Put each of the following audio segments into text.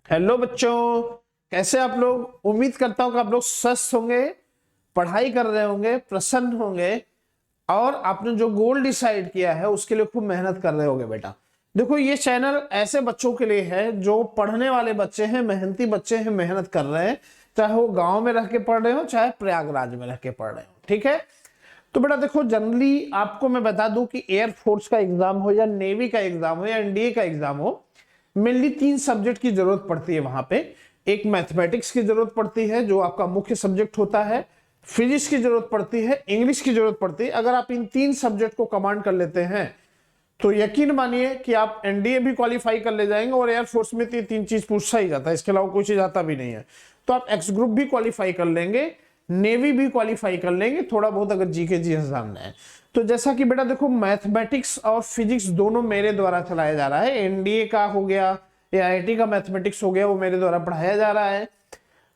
Hello बच्चों, कैसे आप लोग। उम्मीद करता हूं कि आप लोग स्वस्थ होंगे, पढ़ाई कर रहे होंगे, प्रसन्न होंगे और आपने जो गोल डिसाइड किया है उसके लिए खूब मेहनत कर रहे होंगे। बेटा देखो, ये चैनल ऐसे बच्चों के लिए है जो पढ़ने वाले बच्चे हैं, मेहनती बच्चे हैं, मेहनत कर रहे हैं, चाहे वो गांव में रह के पढ़ रहे हो चाहे प्रयागराज में रह के पढ़ रहे हो। ठीक है, तो बेटा देखो, जनरली आपको मैं बता दूं कि एयरफोर्स का एग्जाम हो या नेवी का एग्जाम हो या एनडीए का एग्जाम हो, मेनली 3 सब्जेक्ट की जरूरत पड़ती है वहां पे। एक मैथमेटिक्स की जरूरत पड़ती है जो आपका मुख्य सब्जेक्ट होता है, फिजिक्स की जरूरत पड़ती है, इंग्लिश की जरूरत पड़ती है। अगर आप इन 3 सब्जेक्ट को कमांड कर लेते हैं तो यकीन मानिए कि आप एनडीए भी क्वालिफाई कर ले जाएंगे और एयरफोर्स में 3 चीज पूछा ही जाता है, इसके अलावा कोई चीज आता भी नहीं है। तो आप एक्स ग्रुप भी क्वालिफाई कर लेंगे, नेवी भी क्वालिफाई कर लेंगे, थोड़ा बहुत अगर जीके जी जानना है तो। जैसा कि बेटा देखो, मैथमेटिक्स और फिजिक्स दोनों मेरे द्वारा चलाया जा रहा है। एनडीए का हो गया या आईआईटी का मैथमेटिक्स हो गया, वो मेरे द्वारा पढ़ाया जा रहा है।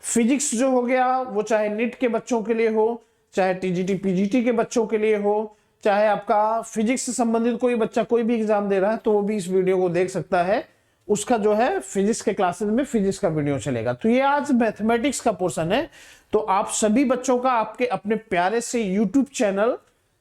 फिजिक्स जो हो गया वो चाहे नीट के बच्चों के लिए हो, चाहे टीजीटी पीजीटी के बच्चों के लिए हो, चाहे आपका फिजिक्स से संबंधित कोई बच्चा कोई भी एग्जाम दे रहा है तो वो भी इस वीडियो को देख सकता है। उसका जो है फिजिक्स के क्लासेस में फिजिक्स का वीडियो चलेगा। तो ये आज मैथमेटिक्स का पोर्शन है। तो आप सभी बच्चों का आपके अपने प्यारे से यूट्यूब चैनल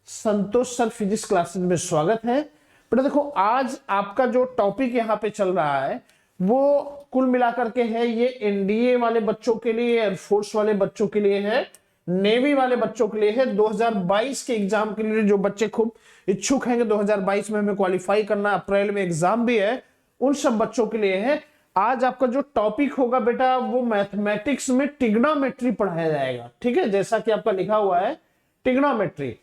संतोष सर फिजिक्स क्लासेस में स्वागत है। बेटा देखो, आज आपका जो टॉपिक यहाँ पे चल रहा है वो कुल मिलाकर के है, ये एनडीए वाले बच्चों के लिए, एयरफोर्स वाले बच्चों के लिए है, नेवी वाले बच्चों के लिए है। 2022 के एग्जाम के लिए जो बच्चे खूब इच्छुक हैं कि 2022 में हमें क्वालिफाई करना, अप्रैल में एग्जाम भी है, उन सब बच्चों के लिए है। आज आपका जो टॉपिक होगा बेटा वो मैथमेटिक्स में ट्रिग्नोमेट्री पढ़ाया जाएगा। ठीक है, जैसा कि आपका लिखा हुआ है ट्रिग्नोमेट्री।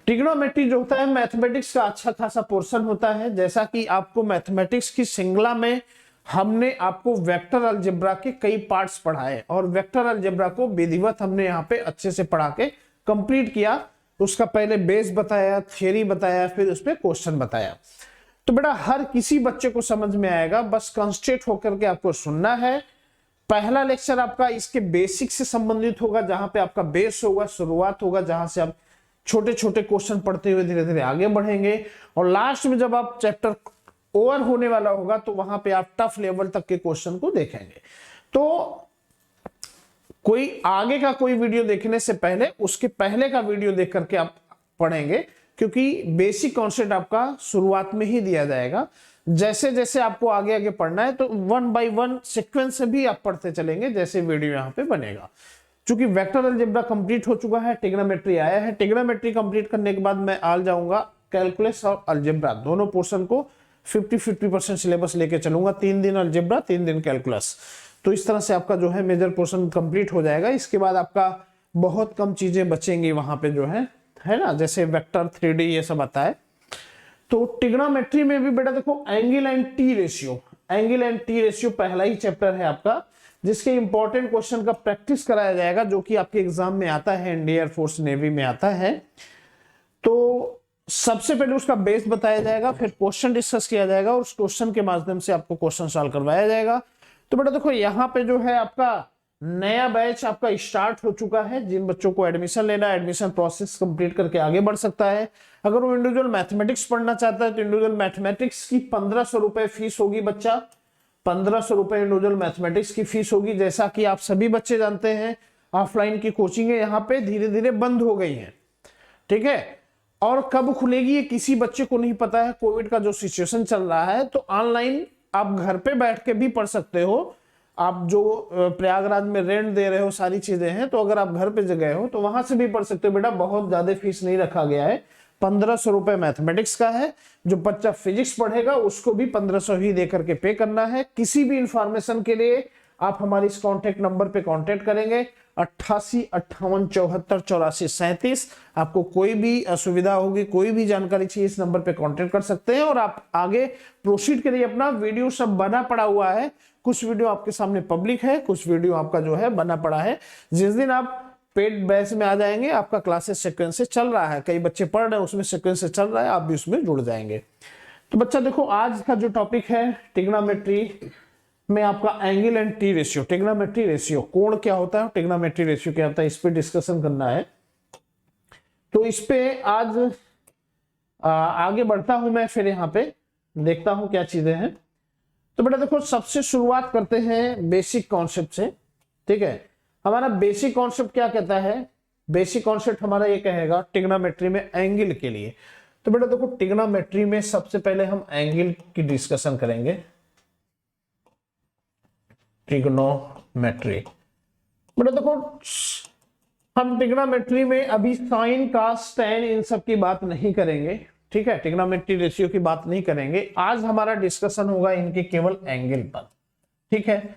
ट्रिग्नोमेट्री जो होता है मैथमेटिक्स का अच्छा खासा पोर्शन होता है। जैसा कि आपको मैथमेटिक्स की श्रृंखला में हमने आपको वेक्टर अलजेब्रा के कई पार्ट्स पढ़ाए और वेक्टर अलजेब्रा को विधिवत हमने यहाँ पे अच्छे से पढ़ा के कंप्लीट किया। उसका पहले बेस बताया, थियरी बताया, फिर उस पर क्वेश्चन बताया। तो बेटा हर किसी बच्चे को समझ में आएगा, बस कंसंट्रेट होकर के आपको सुनना है। पहला लेक्चर आपका इसके बेसिक से संबंधित होगा, जहां पे आपका बेस होगा, शुरुआत होगा, जहां से आप छोटे छोटे क्वेश्चन पढ़ते हुए धीरे धीरे आगे बढ़ेंगे। और लास्ट में जब आप चैप्टर ओवर होने वाला होगा तो वहां पे आप टफ लेवल तक के क्वेश्चन को देखेंगे। तो कोई आगे का कोई वीडियो देखने से पहले उसके पहले का वीडियो देख करके आप पढ़ेंगे, क्योंकि बेसिक कॉन्सेप्ट आपका शुरुआत में ही दिया जाएगा। जैसे जैसे आपको आगे आगे पढ़ना है तो 1 बाय 1 सीक्वेंस से भी आप पढ़ते चलेंगे जैसे वीडियो यहाँ पे बनेगा। चूंकि वेक्टर अलजेब्रा कंप्लीट हो चुका है, ट्रिग्नोमेट्री आया है। ट्रिग्नोमेट्री कंप्लीट करने के बाद मैं आ जाऊंगा कैलकुलस और अलजेब्रा, दोनों पोर्शन को 50-50% सिलेबस लेके चलूंगा। 3 दिन अलजेब्रा, 3 दिन कैलकुलस। तो इस तरह से आपका जो है मेजर पोर्शन कंप्लीट हो जाएगा। इसके बाद आपका बहुत कम चीजें बचेंगी वहां पे जो है ना, जैसे वेक्टर, 3D ये सब आता है। तो ट्रिग्नोमेट्री में भी बेटा देखो angle and T ratio, angle and T ratio पहला ही चैप्टर है आपका, जिसके इंपॉर्टेंट क्वेश्चन का प्रैक्टिस कराया जाएगा, जो कि आपके एग्जाम में आता है, इंडियन एयरफोर्स नेवी में आता है। तो सबसे पहले उसका बेस बताया जाएगा, फिर क्वेश्चन डिस्कस किया जाएगा और उस क्वेश्चन के माध्यम से आपको क्वेश्चन सॉल्व करवाया जाएगा। तो बेटा देखो, यहाँ पे जो है आपका नया बैच आपका स्टार्ट हो चुका है। जिन बच्चों को एडमिशन लेना है, एडमिशन प्रोसेस कंप्लीट करके आगे बढ़ सकता है। अगर वो इंडिविजुअल मैथमेटिक्स पढ़ना चाहता है तो इंडिविजुअल मैथमेटिक्स की 1500 रुपए फीस होगी बच्चा, 1500 रुपए इंडिविजुअल मैथमेटिक्स की फीस होगी। जैसा कि आप सभी बच्चे जानते हैं, ऑफलाइन की कोचिंग यहाँ पे धीरे धीरे बंद हो गई है। ठीक है, और कब खुलेगी ये किसी बच्चे को नहीं पता है। कोविड का जो सिचुएशन चल रहा है, तो ऑनलाइन आप घर पे बैठ के भी पढ़ सकते हो। आप जो प्रयागराज में रेंट दे रहे हो, सारी चीजें हैं, तो अगर आप घर पे गए हो तो वहां से भी पढ़ सकते हो। बेटा बहुत ज्यादा फीस नहीं रखा गया है, 1500 रुपए मैथमेटिक्स का है। जो बच्चा फिजिक्स पढ़ेगा उसको भी 1500 ही देकर के पे करना है। किसी भी इंफॉर्मेशन के लिए आप हमारे इस कॉन्टेक्ट नंबर पे कांटेक्ट करेंगे, 88 58 74 84 37। आपको कोई भी असुविधा होगी, कोई भी जानकारी चाहिए, इस नंबर पे कांटेक्ट कर सकते हैं और आप आगे प्रोसीड करिए। अपना वीडियो सब बना पड़ा हुआ है, कुछ वीडियो आपके सामने पब्लिक है, कुछ वीडियो आपका जो है बना पड़ा है। जिस दिन आप पेड बैच में आ जाएंगे, आपका क्लासेस सीक्वेंस से चल रहा है, कई बच्चे पढ़ रहे हैं उसमें सीक्वेंस से चल रहा है, आप भी उसमें जुड़ जाएंगे। तो बच्चा देखो, आज का जो टॉपिक है ट्रिग्नोमेट्री में आपका angle and T ratio, trigonometry ratio, कोण क्या होता है, ट्रिग्नोमेट्री रेशियो क्या होता है, इस पे डिस्कशन करना है। तो इस पे आज आगे बढ़ता हूं मैं, फिर यहाँ पे देखता हूं क्या चीजें हैं। तो बेटा देखो सबसे शुरुआत करते हैं बेसिक कॉन्सेप्ट से, ठीक है। हमारा बेसिक कॉन्सेप्ट क्या कहता है, बेसिक कॉन्सेप्ट हमारा ये कहेगा ट्रिग्नोमेट्री में एंगल के लिए। तो बेटा देखो ट्रिग्नोमेट्री में सबसे पहले हम एंगल की डिस्कशन करेंगे, ट्रिग्नोमेट्री। बेटा देखो हम ट्रिग्नोमेट्री में अभी साइन कॉस टैन इन सब की बात नहीं करेंगे, ठीक है, ट्रिग्नोमेट्री रेशियो की बात नहीं करेंगे। आज हमारा डिस्कशन होगा इनके केवल एंगल पर, ठीक है।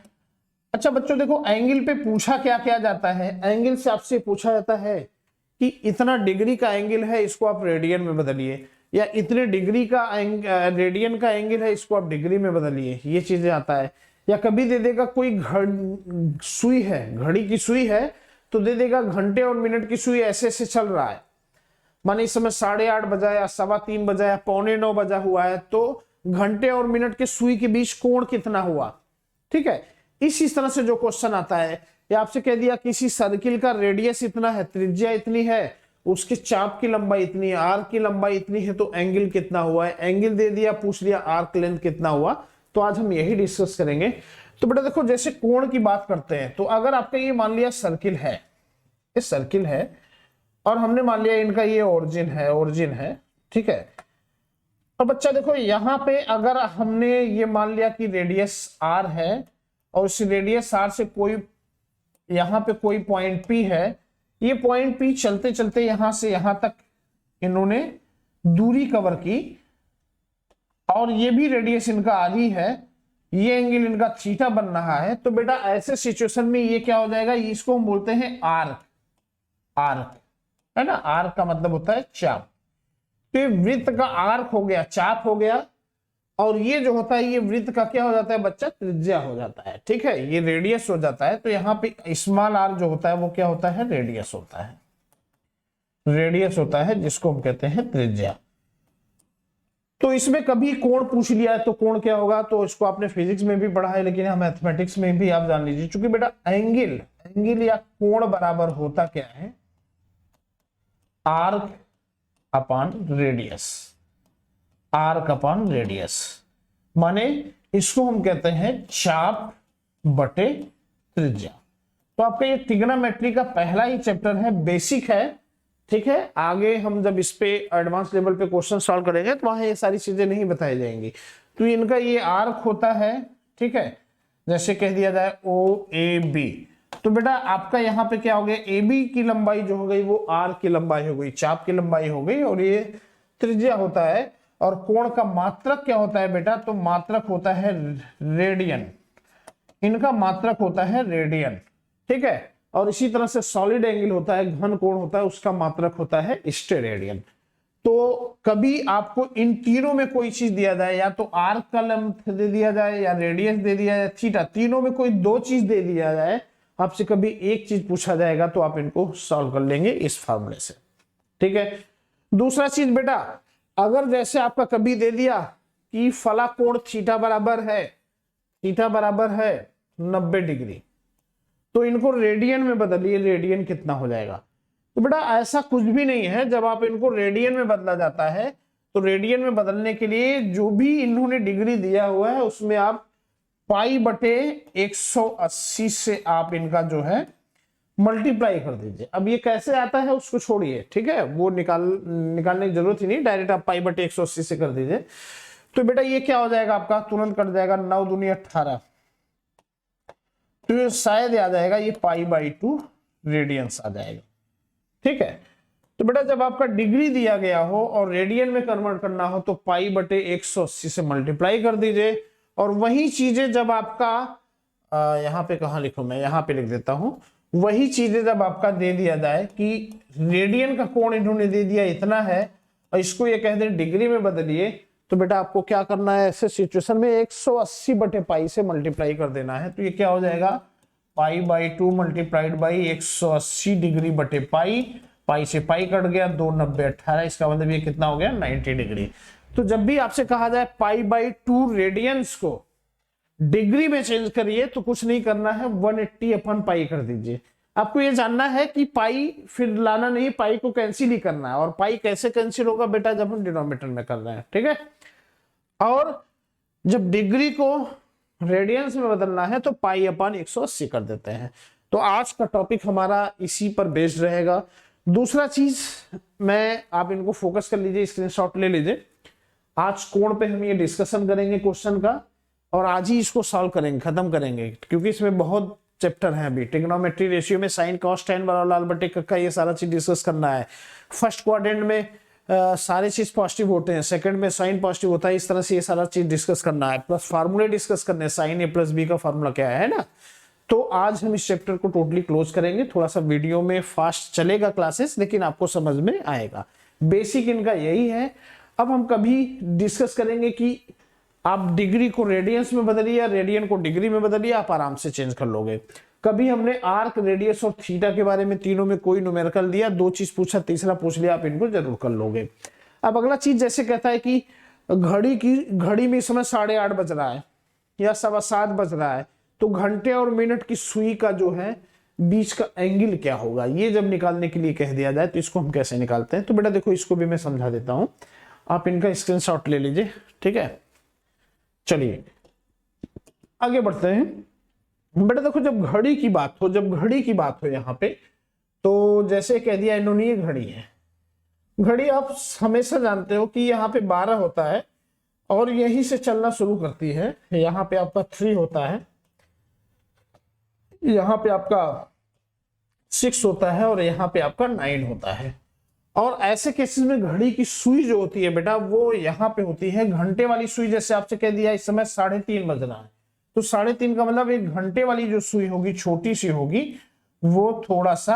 अच्छा बच्चों देखो एंगल पे पूछा क्या क्या जाता है, एंगल से आपसे पूछा जाता है कि इतना डिग्री का एंगल है इसको आप रेडियन में बदलिए, या इतने डिग्री का रेडियन का एंगल है इसको आप डिग्री में बदलिए, ये चीजें आता है। या कभी दे देगा कोई सुई है, घड़ी की सुई है तो दे देगा घंटे और मिनट की सुई ऐसे ऐसे चल रहा है, माने इस समय 8:30 बजा या 3:15 बजा या 8:45 बजा हुआ है, तो घंटे और मिनट के सुई के बीच कोण कितना हुआ, ठीक है। इसी तरह से जो क्वेश्चन आता है, या आपसे कह दिया किसी सर्किल का रेडियस इतना है, त्रिज्या इतनी है, उसके चाप की लंबाई इतनी है, आर्क की लंबाई इतनी है, तो एंगल कितना हुआ है, एंगल दे दिया, पूछ लिया आर्क लेंथ कितना हुआ। तो आज हम यही डिस्कस करेंगे। तो बेटा देखो जैसे कोण की बात करते हैं, तो अगर आपका ये मान लिया सर्किल है, ये सर्किल है और हमने मान लिया इनका ये ओरिजिन है, ठीक है। तो बच्चा देखो यहां पे अगर हमने ये मान लिया कि रेडियस आर है और इस रेडियस आर से कोई यहां पे कोई पॉइंट पी है, ये पॉइंट पी चलते चलते यहां से यहां तक इन्होंने दूरी कवर की और ये भी रेडियस इनका आर ही है, ये एंगल इनका थीटा बन रहा है। तो बेटा ऐसे सिचुएशन में ये क्या हो जाएगा, इसको हम बोलते हैं आर्क, आर्क है ना, आर्क का मतलब होता है चाप। तो ये वृत्त का आर्क हो गया, चाप हो गया, और ये जो होता है ये वृत्त का क्या हो जाता है बच्चा, त्रिज्या हो जाता है, ठीक है, ये रेडियस हो जाता है। तो यहाँ पे स्मॉल आर जो होता है वो क्या होता है, रेडियस होता है, रेडियस होता है जिसको हम कहते हैं त्रिज्या। तो इसमें कभी कोण पूछ लिया है तो कोण क्या होगा, तो इसको आपने फिजिक्स में भी पढ़ा है, लेकिन यहाँ मैथमेटिक्स में भी आप जान लीजिए, क्योंकि बेटा एंगल या कोण बराबर होता क्या है, arc upon radius, arc upon radius, माने इसको हम कहते हैं चाप बटे त्रिज्या। तो आपका ये ट्रिग्नोमेट्री का पहला ही चैप्टर है, बेसिक है, ठीक है। आगे हम जब इस पे एडवांस लेवल पे क्वेश्चन सॉल्व करेंगे तो वहां ये सारी चीजें नहीं बताई जाएंगी। तो इनका ये आर्क होता है, ठीक है, जैसे कह दिया जाए ओ ए बी, तो बेटा आपका यहाँ पे क्या हो गया, ए बी की लंबाई जो हो गई वो आर की लंबाई हो गई, चाप की लंबाई हो गई, और ये त्रिज्या होता है। और कोण का मात्रक क्या होता है बेटा, तो मात्रक होता है रेडियन, इनका मात्रक होता है रेडियन, ठीक है। और इसी तरह से सॉलिड एंगल होता है, घन कोण होता है, उसका मात्रक होता है स्टेरेडियन। तो कभी आपको इन तीनों में कोई चीज दिया जाए, या तो आर्क का लेंथ दे दिया जाए या रेडियस दे दिया जाए, थीटा, तीनों में कोई दो चीज दे दिया जाए, आपसे कभी एक चीज पूछा जाएगा तो आप इनको सॉल्व कर लेंगे इस फॉर्मूले से, ठीक है। दूसरा चीज बेटा, अगर जैसे आपका कभी दे दिया कि फला कोण थीटा बराबर है, थीटा बराबर है 90 डिग्री, तो इनको रेडियन में बदलिए, रेडियन कितना हो जाएगा। तो बेटा ऐसा कुछ भी नहीं है, जब आप इनको रेडियन में बदला जाता है तो रेडियन में बदलने के लिए जो भी इन्होंने डिग्री दिया हुआ है उसमें आप पाई बटे 180 से आप इनका जो है मल्टीप्लाई कर दीजिए। अब ये कैसे आता है उसको छोड़िए, ठीक है, वो निकालने की जरूरत ही नहीं, डायरेक्ट आप पाई बटे 180 से कर दीजिए। तो बेटा ये क्या हो जाएगा आपका, तुरंत कट जाएगा, 9 दूनी 18, तो ये शायद आ जाएगा ये पाई बाई 2 रेडियंस आ जाएगा, ठीक है। तो बेटा जब आपका डिग्री दिया गया हो और रेडियन में कन्वर्ट करना हो तो पाई बटे 180 से मल्टीप्लाई कर दीजिए। और वही चीजें जब आपका यहाँ पे कहाँ लिखूं मैं, यहाँ पे लिख देता हूं, वही चीजें जब आपका दे दिया जाए कि रेडियन का कोण इन्होंने दे दिया इतना है और इसको ये कह दें डिग्री में बदलिए, तो बेटा आपको क्या करना है ऐसे सिचुएशन में 180 बटे पाई से मल्टीप्लाई कर देना है। तो ये क्या हो जाएगा, pi by 2 multiplied by 180 degree बटे पाई, पाई से पाई कट गया, 2 90 18, इसका मतलब ये कितना हो गया 90 डिग्री। तो जब भी आपसे कहा जाए पाई बाई 2 रेडियंस को डिग्री में चेंज करिए तो कुछ नहीं करना है, 180 अपन पाई कर दीजिए। आपको ये जानना है कि पाई फिर लाना नहीं, पाई को कैंसिल ही करना है। और पाई कैसे कैंसिल होगा बेटा, जब हम डिनोमिनेटर में कर रहे हैं, ठीक है। और जब डिग्री को रेडियंस में बदलना है तो पाई अपॉन 180 कर देते हैं। तो आज का टॉपिक हमारा इसी पर बेस्ड रहेगा। दूसरा चीज मैं, आप इनको फोकस कर लीजिए, स्क्रीनशॉट ले लीजिए। आज कोण पे हम ये डिस्कशन करेंगे क्वेश्चन का, और आज ही इसको सॉल्व करेंगे, खत्म करेंगे, क्योंकि इसमें बहुत चैप्टर है अभी। ट्रिग्नोमेट्री रेशियो में साइन कॉस टेन बराबर लंब बटे कक्का, ये सारा चीज डिस्कस करना है। फर्स्ट क्वाड्रेंट में सारे चीज पॉजिटिव होते हैं, सेकंड में साइन पॉजिटिव होता है, इस तरह से ये सारा चीज डिस्कस करना है, प्लस फार्मूले डिस्कस करने हैं, साइन ए प्लस बी का फार्मूला क्या है ना। तो आज हम इस चैप्टर को टोटली क्लोज करेंगे। थोड़ा सा वीडियो में फास्ट चलेगा क्लासेस, लेकिन आपको समझ में आएगा। बेसिक इनका यही है। अब हम कभी डिस्कस करेंगे कि आप डिग्री को रेडियंस में बदलिए या रेडियन को डिग्री में बदलिए, आप आराम से चेंज कर लोगे। कभी हमने आर्क, रेडियस और थीटा के बारे में तीनों में कोई न्यूमेरिकल दिया, दो चीज पूछा, तीसरा पूछ लिया, आप इनको जरूर कर लोगे। अब अगला चीज जैसे कहता है कि घड़ी में इस समय 8:30 बज रहा है या 7:15 बज रहा है, तो घंटे और मिनट की सुई का जो है बीच का एंगल क्या होगा, ये जब निकालने के लिए कह दिया जाए तो इसको हम कैसे निकालते हैं। तो बेटा देखो, इसको भी मैं समझा देता हूं, आप इनका स्क्रीनशॉट ले लीजिए, ठीक है। चलिए आगे बढ़ते हैं। बेटा देखो, जब घड़ी की बात हो यहाँ पे, तो जैसे कह दिया इन्होंने ये घड़ी है। घड़ी आप हमेशा जानते हो कि यहाँ पे 12 होता है और यहीं से चलना शुरू करती है। यहाँ पे आपका 3 होता है, यहाँ पे आपका 6 होता है और यहाँ पे आपका 9 होता है। और ऐसे केसेस में घड़ी की सुई जो होती है बेटा, वो यहाँ पे होती है। घंटे वाली सुई जैसे आपसे कह दिया इस समय 3:30 बज रहा है, तो 3:30 का मतलब एक घंटे वाली जो सुई होगी, छोटी सी होगी, वो थोड़ा सा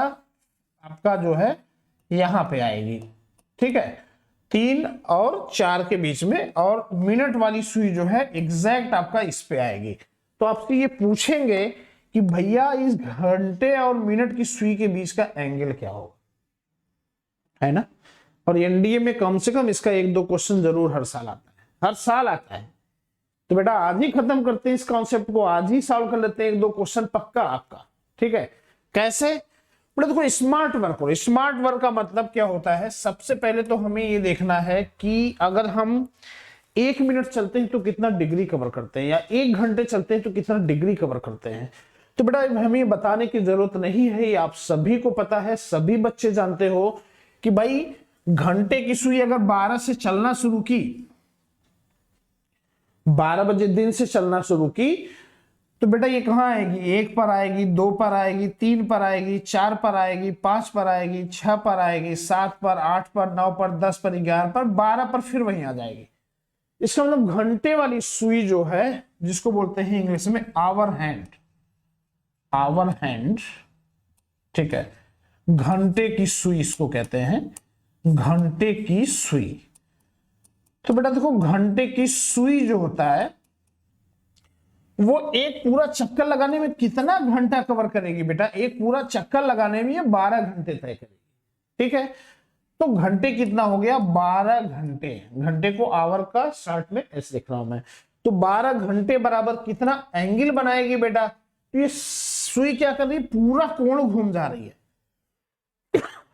आपका जो है यहाँ पे आएगी, ठीक है, 3 और 4 के बीच में। और मिनट वाली सुई जो है एग्जैक्ट आपका इस पे आएगी। तो आपसे ये पूछेंगे कि भैया इस घंटे और मिनट की सुई के बीच का एंगल क्या होगा, है ना। और एनडीए में कम से कम इसका 1-2 क्वेश्चन जरूर हर साल आता है, हर साल आता है। तो बेटा आज ही खत्म करते हैं इस कॉन्सेप्ट को, आज ही सॉल्व कर लेते हैं 1-2 क्वेश्चन पक्का आपका, ठीक है। कैसे? बेटा देखो, स्मार्ट वर्क करो। स्मार्ट वर्क का मतलब क्या होता है? सबसे पहले तो हमें ये देखना है कि अगर हम 1 मिनट चलते हैं तो कितना डिग्री कवर करते हैं, या 1 घंटे चलते हैं तो कितना डिग्री कवर करते हैं। तो बेटा हमें बताने की जरूरत नहीं है, ये आप सभी को पता है, सभी बच्चे जानते हो कि भाई घंटे की सुई अगर 12 से चलना शुरू की, 12 बजे दिन से चलना शुरू की, तो बेटा ये कहां आएगी? 1 पर आएगी, 2 पर आएगी, 3 पर आएगी, 4 पर आएगी, 5 पर आएगी, 6 पर आएगी, 7 पर, 8 पर, 9 पर, 10 पर, 11 पर, 12 पर फिर वहीं आ जाएगी। इसका मतलब घंटे वाली सुई जो है, जिसको बोलते हैं इंग्लिश में आवर हैंड, आवर हैंड, ठीक है, घंटे की सुई इसको कहते हैं, घंटे की सुई। तो बेटा देखो, घंटे की सुई जो होता है वो एक पूरा चक्कर लगाने में कितना घंटा कवर करेगी बेटा? एक पूरा चक्कर लगाने में ये 12 घंटे तय करेगी, ठीक है। तो घंटे कितना हो गया? 12 घंटे। घंटे को आवर का शॉर्ट में ऐसे लिख रहा हूं मैं। तो 12 घंटे बराबर कितना एंगल बनाएगी बेटा? तो ये सुई क्या कर रही है? पूरा कोण घूम जा रही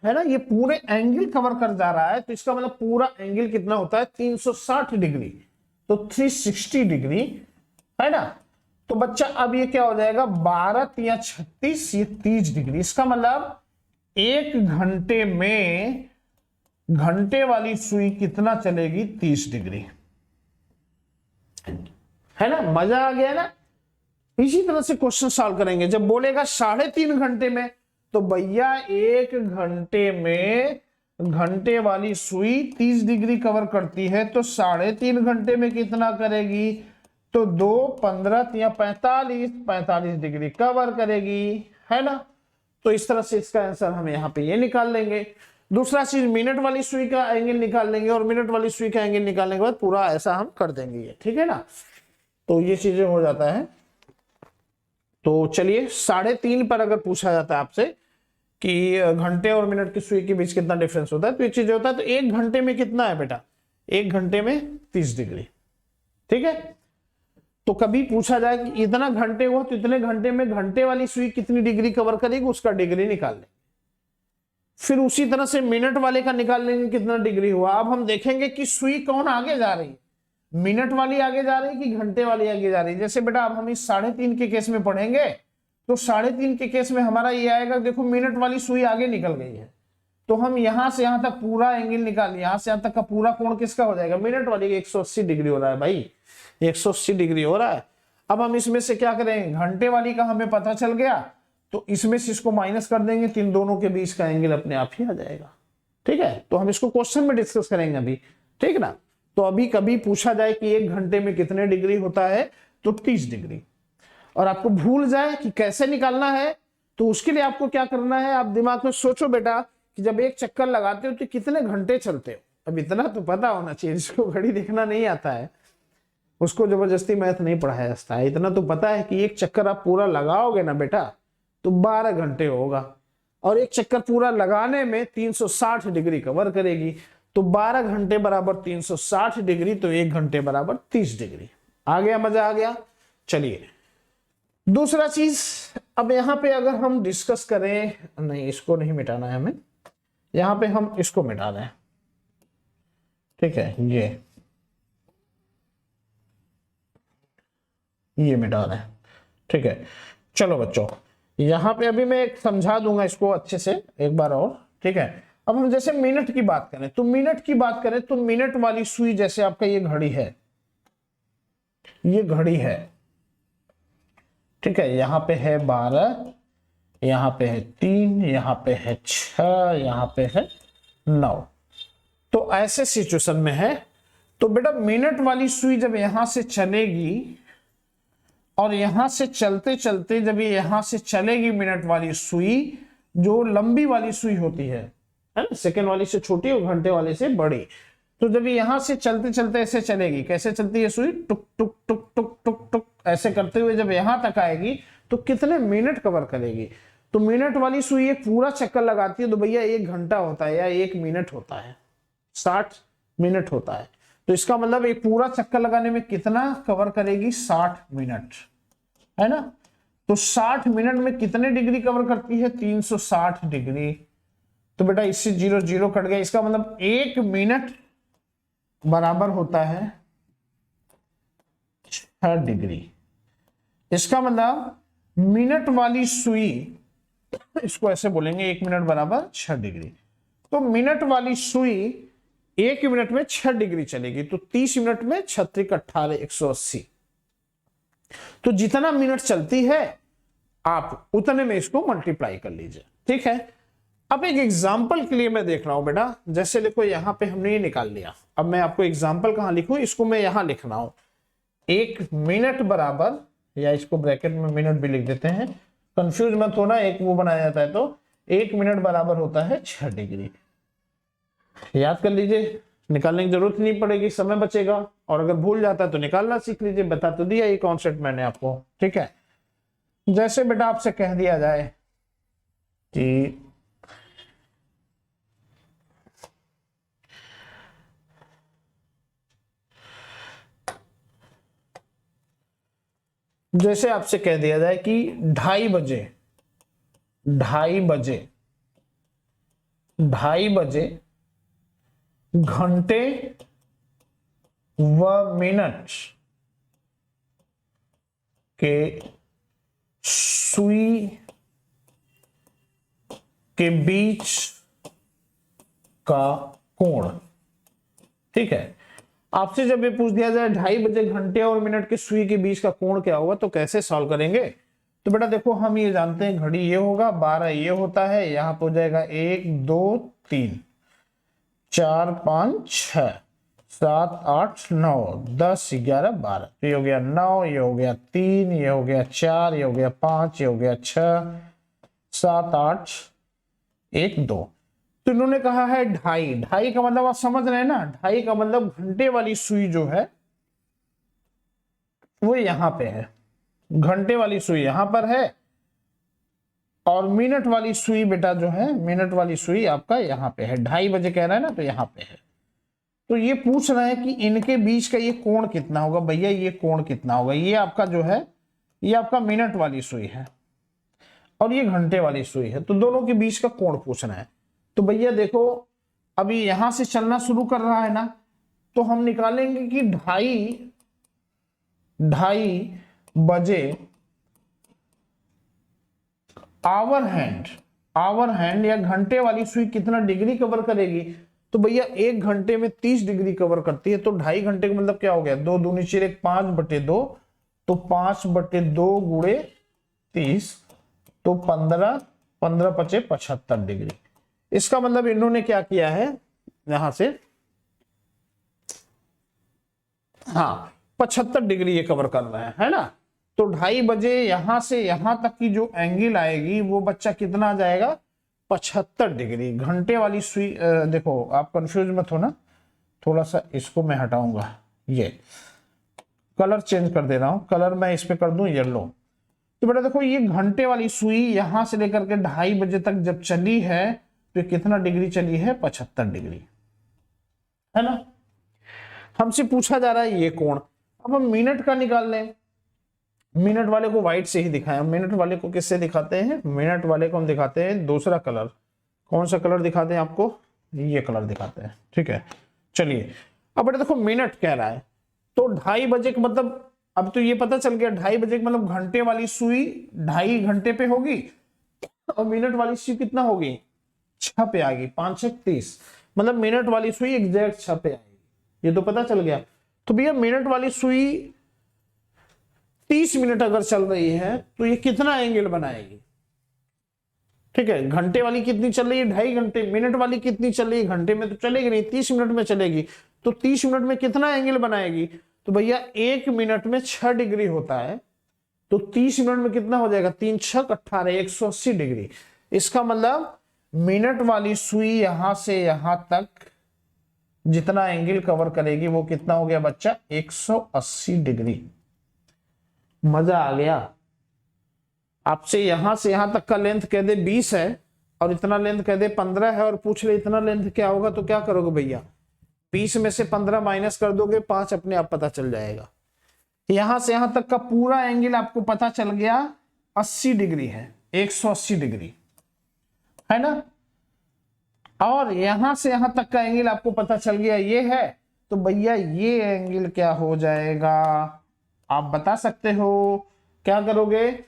है ना, ये पूरे एंगल कवर कर जा रहा है। तो इसका मतलब पूरा एंगल कितना होता है? 360 डिग्री, तो 360 डिग्री, है ना। तो बच्चा अब ये क्या हो जाएगा? 12 तिया 36, ये 30 डिग्री। इसका मतलब 1 घंटे में घंटे वाली सुई कितना चलेगी? 30 डिग्री, है ना। मजा आ गया ना। इसी तरह से क्वेश्चन सॉल्व करेंगे। जब बोलेगा 3.5 घंटे में, तो भैया 1 घंटे में घंटे वाली सुई 30 डिग्री कवर करती है, तो 3.5 घंटे में कितना करेगी? तो 2, 15 या 45 डिग्री कवर करेगी, है ना। तो इस तरह से इसका आंसर हम यहाँ पे ये निकाल लेंगे। दूसरा चीज, मिनट वाली सुई का एंगल निकाल लेंगे, और मिनट वाली सुई का एंगल निकालने के बाद पूरा ऐसा हम कर देंगे ये, ठीक है ना। तो ये चीजें हो जाता है। तो चलिए 3.5 पर अगर पूछा जाता है आपसे कि घंटे और मिनट की सुई के बीच कितना डिफरेंस होता है, तो ये चीज होता है। तो 1 घंटे में कितना है बेटा? 1 घंटे में 30 डिग्री, ठीक है। तो कभी पूछा जाए कि इतना घंटे हुआ, तो इतने घंटे में घंटे वाली सुई कितनी डिग्री कवर करेगी, उसका डिग्री निकाल लेंगे। फिर उसी तरह से मिनट वाले का निकाल लेंगे कितना डिग्री हुआ। अब हम देखेंगे कि सुई कौन आगे जा रही है। मिनट वाली आगे जा रही है कि घंटे वाली आगे जा रही है। जैसे बेटा अब हम इस 3.5 के केस में पढ़ेंगे तो 3.5 के केस में हमारा ये आएगा, देखो मिनट वाली सुई आगे निकल गई है तो हम यहां से यहां तक पूरा एंगल निकाल, यहां से यहां तक का पूरा कोण किसका हो जाएगा, मिनट वाली का। 180 डिग्री हो रहा है भाई, 180 डिग्री हो रहा है। अब हम इसमें से क्या करेंगे, घंटे वाली का हमें पता चल गया तो इसमें से इसको माइनस कर देंगे, तीन दोनों के बीच का एंगल अपने आप ही आ जाएगा। ठीक है, तो हम इसको क्वेश्चन में डिस्कस करेंगे अभी, ठीक ना। तो अभी कभी पूछा जाए कि 1 घंटे में कितने डिग्री होता है तो 30 डिग्री, और आपको भूल जाए कि कैसे निकालना है तो उसके लिए आपको क्या करना है, आप दिमाग में सोचो बेटा कि जब एक चक्कर लगाते हो तो कितने घंटे चलते हो। अब इतना तो पता होना चाहिए, जिसको घड़ी देखना नहीं आता है उसको जबरदस्ती मैथ नहीं पढ़ाया जाता है। इतना तो पता है कि एक चक्कर आप पूरा लगाओगे ना बेटा तो 12 घंटे होगा, और एक चक्कर पूरा लगाने में 360 डिग्री कवर करेगी, तो 12 घंटे बराबर 360 डिग्री, तो 1 घंटे बराबर 30 डिग्री। आ गया, मजा आ गया। चलिए दूसरा चीज, अब यहां पे अगर हम डिस्कस करें, नहीं इसको नहीं मिटाना है हमें, यहां पे हम इसको मिटा दें, ठीक है, ये मिटा दें, ठीक है। चलो बच्चों, यहां पे अभी मैं एक समझा दूंगा इसको अच्छे से एक बार और, ठीक है। अब हम जैसे मिनट की बात करें तो मिनट की बात करें तो मिनट वाली सुई, जैसे आपका ये घड़ी है, ये घड़ी है, ठीक है, यहां पे है 12, यहां पे है 3, यहां पे है 6, यहां पे है 9, तो ऐसे सिचुएशन में है। तो बेटा मिनट वाली सुई जब यहां से चलेगी और यहां से चलते चलते जब ये यहां से चलेगी, मिनट वाली सुई जो लंबी वाली सुई होती है ना, सेकंड वाली से छोटी और घंटे वाले से बड़ी, तो जब यहां से चलते चलते ऐसे चलेगी, कैसे चलती है सुई, टुक टुक टुक टुक टुक टुक ऐसे करते हुए जब यहां तक आएगी तो कितने मिनट कवर करेगी। तो मिनट वाली सुई एक पूरा चक्कर लगाती है तो भैया 1 घंटा होता है या 1 मिनट होता है, 60 मिनट होता है। तो इसका मतलब एक पूरा चक्कर लगाने में कितना कवर करेगी, 60 मिनट, है ना। तो 60 मिनट में कितने डिग्री कवर करती है, 360 डिग्री। तो बेटा इससे 0 0 कट गया, इसका मतलब 1 मिनट बराबर होता है 6 डिग्री। इसका मतलब मिनट वाली सुई, इसको ऐसे बोलेंगे 1 मिनट बराबर 6 डिग्री। तो मिनट वाली सुई 1 मिनट में 6 डिग्री चलेगी, तो 30 मिनट में 36 18 180। तो जितना मिनट चलती है आप उतने में इसको मल्टीप्लाई कर लीजिए, ठीक है। अब एक एग्जांपल के लिए मैं देख रहा हूं बेटा, जैसे देखो यहां पे हमने ये निकाल लिया, अब मैं आपको एग्जांपल कहां लिखूं, इसको मैं यहां लिख रहा हूं, 1 मिनट बराबर, या इसको ब्रैकेट में मिनट भी लिख देते हैं, कंफ्यूज मत होना, एक वो बनाया जाता है, तो 1 मिनट बराबर होता है 6 डिग्री। याद कर लीजिए, निकालने की जरूरत नहीं पड़ेगी, समय बचेगा, और अगर भूल जाता है तो निकालना सीख लीजिए, बता तो दिया ये कॉन्सेप्ट मैंने आपको, ठीक है। जैसे बेटा आपसे कह दिया जाए कि जैसे आपसे कह दिया जाए कि 2:30 बजे 2:30 बजे घंटे व मिनट के सुई के बीच का कोण, ठीक है। आपसे जब ये पूछ दिया जाए 2:30 बजे घंटे और मिनट के सुई के बीच का कोण क्या होगा, तो कैसे सॉल्व करेंगे। तो बेटा देखो हम ये जानते हैं, घड़ी ये होगा, 12 ये होता है, यहां पर हो जाएगा 1 2 3 4 5 6 7 8 9 10 11 12, ये हो गया 9, ये हो गया 3, ये हो गया 4, ये हो गया 5, ये हो गया 6 7 8 1 2। तो इन्होंने कहा है 2:30, 2:30 का मतलब आप समझ रहे हैं ना, 2:30 का मतलब घंटे वाली सुई जो है वो यहां पे है, घंटे वाली सुई यहां पर है, और मिनट वाली सुई बेटा जो है, मिनट वाली सुई आपका यहां पे है, 2:30 बजे कह रहा है ना, तो यहां पे है। तो ये पूछ रहे हैं कि इनके बीच का ये कोण कितना होगा, भैया ये कोण कितना होगा, ये आपका जो है, ये आपका मिनट वाली सुई है और ये घंटे वाली सुई है, तो दोनों के बीच का कोण पूछना है। तो भैया देखो अभी यहां से चलना शुरू कर रहा है ना, तो हम निकालेंगे कि ढाई बजे आवर हैंड या घंटे वाली सुई कितना डिग्री कवर करेगी। तो भैया 1 घंटे में 30 डिग्री कवर करती है, तो 2.5 घंटे का मतलब क्या हो गया, 2 दूनी 4 5/2, तो 5/2 गुणे 30, तो 15 पचे 75 डिग्री। इसका मतलब इन्होंने क्या किया है यहां से, हाँ 75 डिग्री ये कवर कर रहे हैं, है ना। तो 2:30 बजे यहां से यहां तक की जो एंगल आएगी वो बच्चा कितना आ जाएगा, 75 डिग्री। घंटे वाली सुई देखो आप कंफ्यूज मत हो ना, थोड़ा सा इसको मैं हटाऊंगा, ये कलर चेंज कर दे रहा हूं, कलर मैं इस पे कर दूं येलो। तो बेटा देखो ये घंटे वाली सुई यहां से लेकर के 2:30 बजे तक जब चली है तो कितना डिग्री चली है, 75 डिग्री, है ना। हमसे पूछा जा रहा है ये कोण, अब हम मिनट का निकाल लें। मिनट वाले को व्हाइट से ही दिखाएं, मिनट वाले को किससे दिखाते हैं, मिनट वाले को हम दिखाते हैं दूसरा कलर। कौन सा कलर दिखाते हैं आपको, ये कलर दिखाते हैं, ठीक है। चलिए अब बेटा देखो मिनट कह रहा है, तो 2:30 बजे का मतलब अब तो ये पता चल गया, 2:30 बजे का मतलब घंटे वाली सुई 2.5 घंटे पे होगी, और मिनट वाली सुई कितना होगी, 6 पे आएगी, 5 6 30, मतलब मिनट वाली सुई एग्जैक्ट 6 पे आएगी, ये तो पता चल गया। तो भैया मिनट वाली सुई 30 मिनट अगर चल रही है तो ये कितना एंगल बनाएगी, ठीक है। घंटे वाली कितनी चल रही है, 2.5 घंटे, मिनट वाली कितनी चल रही है, घंटे में तो चलेगी नहीं, 30 मिनट में चलेगी, तो 30 मिनट में कितना एंगल बनाएगी। तो भैया 1 मिनट में 6 डिग्री होता है, तो 30 मिनट में कितना हो जाएगा, 3 6 18 180 डिग्री। इसका मतलब मिनट वाली सुई यहां से यहां तक जितना एंगल कवर करेगी वो कितना हो गया बच्चा, 180 डिग्री। मजा आ गया। आपसे यहां से यहां तक का लेंथ कह दे 20 है और इतना लेंथ कह दे 15 है, और पूछ ले इतना लेंथ क्या होगा, तो क्या करोगे भैया, 20 में से 15 माइनस कर दोगे, 5 अपने आप पता चल जाएगा। यहां से यहां तक का पूरा एंगल आपको पता चल गया 80 डिग्री है, 180 डिग्री, है ना। और यहां से यहां तक का एंगल आपको पता चल गया ये है, तो भैया ये एंगल क्या हो जाएगा, आप बता सकते हो। क्या करोगे,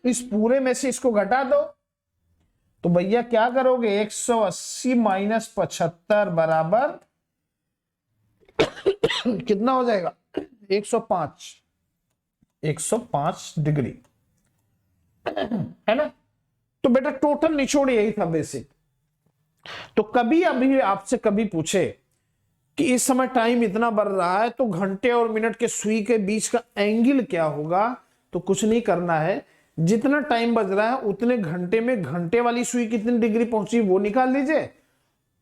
इस पूरे में से इसको घटा दो, तो भैया क्या करोगे, 180 माइनस 75 बराबर कितना हो जाएगा, 105 डिग्री, है ना। तो बेटा टोटल निचोड़ यही था बेसिक। तो कभी अभी आपसे कभी पूछे कि इस समय टाइम इतना बढ़ रहा है तो घंटे और मिनट के सुई के बीच का एंगल क्या होगा, तो कुछ नहीं करना है, जितना टाइम बज रहा है उतने घंटे में घंटे वाली सुई कितनी डिग्री पहुंची वो निकाल लीजिए,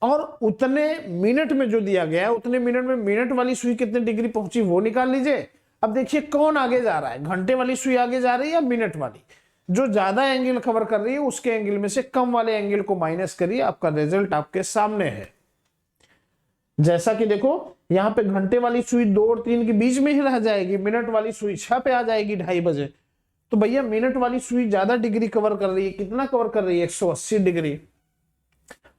और उतने मिनट में जो दिया गया है उतने मिनट में मिनट वाली सुई कितनी डिग्री पहुंची वो निकाल लीजिए। अब देखिए कौन आगे जा रहा है, घंटे वाली सुई आगे जा रही है या मिनट वाली, जो ज्यादा एंगल कवर कर रही है उसके एंगल में से कम वाले एंगल को माइनस करिए, आपका रिजल्ट आपके सामने है। जैसा कि देखो यहां पे घंटे वाली सुई 2 और 3 के बीच में ही रह जाएगी, मिनट वाली सुई 6 पे आ जाएगी 2:30 बजे। तो भैया मिनट वाली सुई ज्यादा डिग्री कवर कर रही है, कितना कवर कर रही है, 180 डिग्री,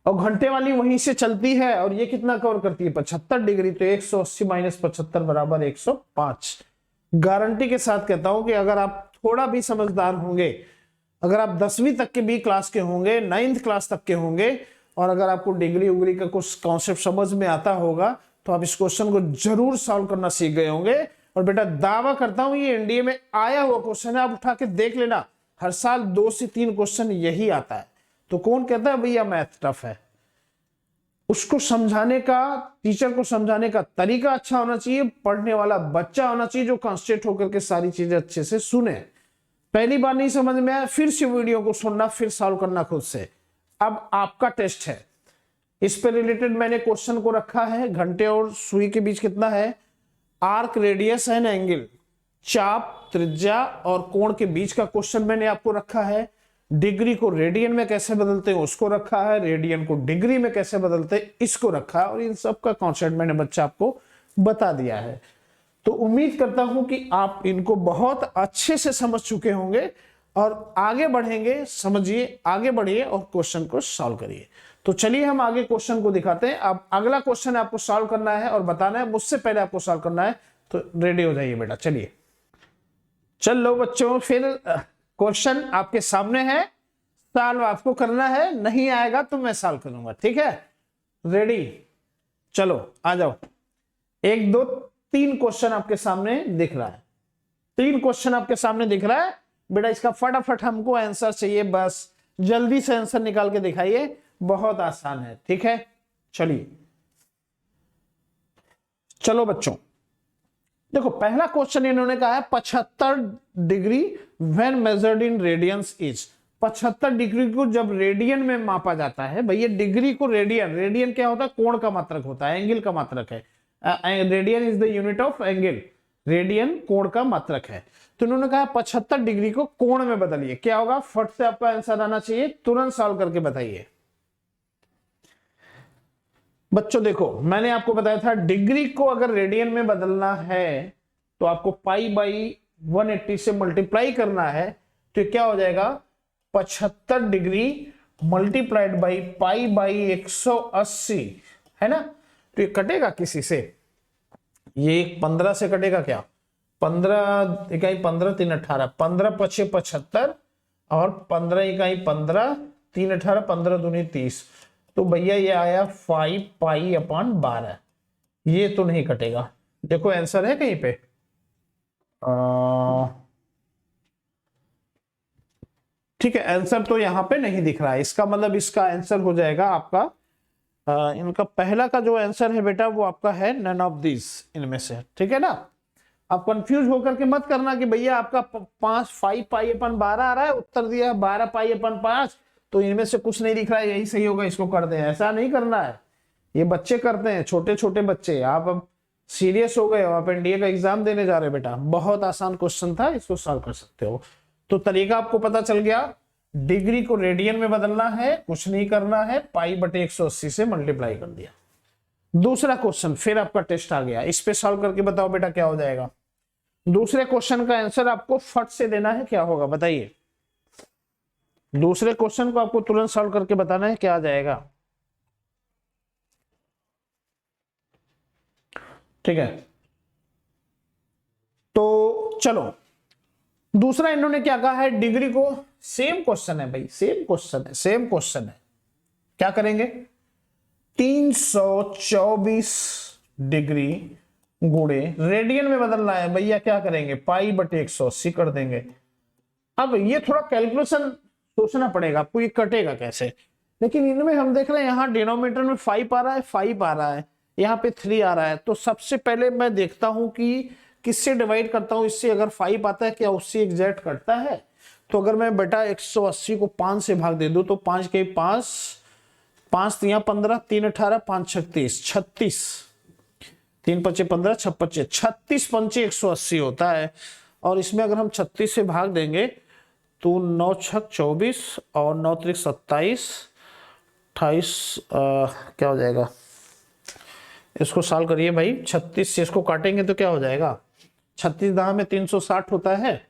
और घंटे वाली वहीं से चलती है और ये कितना कवर करती है, 75 डिग्री। तो 180 माइनस 75 बराबर 105। गारंटी के साथ कहता हूं कि अगर आप थोड़ा भी समझदार होंगे, अगर आप 10वीं तक के बी क्लास के होंगे, 9th क्लास तक के होंगे, और अगर आपको डिग्री उग्री का कुछ कॉन्सेप्ट समझ में आता होगा, तो आप इस क्वेश्चन को जरूर सॉल्व करना सीख गए होंगे। और बेटा दावा करता हूं ये एनडीए में आया हुआ क्वेश्चन है, आप उठा के देख लेना, हर साल 2 से 3 क्वेश्चन यही आता है। तो कौन कहता है भैया मैथ टफ है, उसको समझाने का, टीचर को समझाने का तरीका अच्छा होना चाहिए, पढ़ने वाला बच्चा होना चाहिए जो कॉन्सेंट्रेट होकर के सारी चीजें अच्छे से सुने। पहली बार नहीं समझ में आया, फिर से वीडियो को सुनना, फिर सॉल्व करना खुद से। अब आपका टेस्ट है, इस पे रिलेटेड मैंने क्वेश्चन को रखा है, घंटे और सुई के बीच कितना है, आर्क, रेडियस एंड एंगल, चाप, त्रिज्या और कोण के बीच का क्वेश्चन मैंने आपको रखा है। डिग्री को रेडियन में कैसे बदलते हैं उसको रखा है, रेडियन को डिग्री में कैसे बदलते हैं इसको रखा है, और इन सब का कॉन्सेप्ट मैंने बच्चा आपको बता दिया है। तो उम्मीद करता हूं कि आप इनको बहुत अच्छे से समझ चुके होंगे और आगे बढ़ेंगे। समझिए, आगे बढ़िए और क्वेश्चन को सॉल्व करिए। तो चलिए हम आगे क्वेश्चन को दिखाते हैं। अब अगला क्वेश्चन आपको सॉल्व करना है और बताना है, मुझसे पहले आपको सॉल्व करना है, तो रेडी हो जाइए बेटा। चलिए चल लो बच्चों, फिर क्वेश्चन आपके सामने है, सॉल्व आपको करना है, नहीं आएगा तो मैं सॉल्व करूंगा, ठीक है? रेडी, चलो आ जाओ। 1 2 3 क्वेश्चन आपके सामने दिख रहा है, 3 क्वेश्चन आपके सामने दिख रहा है बेटा। इसका फटाफट हमको आंसर चाहिए, बस जल्दी से आंसर निकाल के दिखाइए, बहुत आसान है, ठीक है? चलिए चलो बच्चों, देखो पहला क्वेश्चन इन्होंने कहा है 75 degree when measured in radiance is. 75 degree को जब रेडियन में मापा जाता है, भैया डिग्री को रेडियन, रेडियन क्या होता है? कोण का मात्रक होता है, एंगल का मात्रक है। Radian is the unit of angle, radian कोण का मात्रक है। तो उन्होंने कहा 75 डिग्री को कोण में बदलिए, क्या होगा? फट से आपका आंसर आना चाहिए, तुरंत सॉल्व करके बताइए बच्चों। देखो मैंने आपको बताया था डिग्री को अगर रेडियन में बदलना है तो आपको पाई बाई 180 से मल्टीप्लाई करना है, तो ये क्या हो जाएगा? 75 degree multiplied by pi by 180, है ना? तो ये कटेगा किसी से? ये 15 से कटेगा क्या? 15 इकाई 15 3 18, 15 पचे 75 और 15 इकाई 15 3 18, 15 दूनी 30। तो भैया ये आया 5 पाई अपॉन 12, ये तो नहीं कटेगा। देखो आंसर है कहीं पे, ठीक है, आंसर तो यहां पे नहीं दिख रहा है। इसका मतलब इसका आंसर हो जाएगा आपका, इनका पहला का जो आंसर है बेटा वो आपका है नन ऑफ दिस, इनमें से, ठीक है ना? आप कंफ्यूज होकर के मत करना कि भैया आपका 5 पाई अपन 12 आ रहा है, उत्तर दिया 12 पाई अपन 5, तो इनमें से कुछ नहीं दिख रहा है, यही सही होगा, इसको कर दें। ऐसा नहीं करना है, ये बच्चे करते हैं, छोटे छोटे बच्चे। आप अब सीरियस हो गए हो, आप एनडीए का एग्जाम देने जा रहे हो बेटा। बहुत आसान क्वेश्चन था, इसको सॉल्व कर सकते हो। तो तरीका आपको पता चल गया, डिग्री को रेडियन में बदलना है, कुछ नहीं करना है, पाई बटे 180 से मल्टीप्लाई कर दिया। दूसरा क्वेश्चन फिर आपका टेस्ट आ गया, इस पे सॉल्व करके बताओ बेटा क्या हो जाएगा। दूसरे क्वेश्चन का आंसर आपको फट से देना है, क्या होगा बताइए? दूसरे क्वेश्चन को आपको तुरंत सॉल्व करके बताना है, क्या आ जाएगा? ठीक है, तो चलो दूसरा इन्होंने क्या कहा है, डिग्री को, सेम क्वेश्चन है भाई, सेम क्वेश्चन है, सेम क्वेश्चन है। क्या करेंगे? 324 डिग्री गुणे रेडियन में बदलना है भैया, क्या करेंगे? पाई बटे 180 कर देंगे। अब ये थोड़ा कैलकुलेशन सोचना पड़ेगा आपको, ये कटेगा कैसे। लेकिन इनमें हम देख रहे हैं यहाँ डिनोमिनेटर में 5 आ रहा है, 5 आ रहा है, यहाँ पे 3 आ रहा है। तो सबसे पहले मैं देखता हूं कि किससे डिवाइड करता हूं, इससे अगर 5 आता है क्या उससे एग्जैक्ट कटता है? तो अगर मैं बेटा 180 को 5 से भाग दे दूं तो 5 के 5, 5 3 15, 3 18, 5 36, 36, 3 पचे 15, 6 पचे 36 पंचे 180 होता है। और इसमें अगर हम 36 से भाग देंगे तो 9 छक 24 और 9 त्रिक 27, 28, क्या हो जाएगा? इसको सॉल्व करिए भाई, 36 से इसको काटेंगे तो क्या हो जाएगा? 36 दहा में 360 होता है,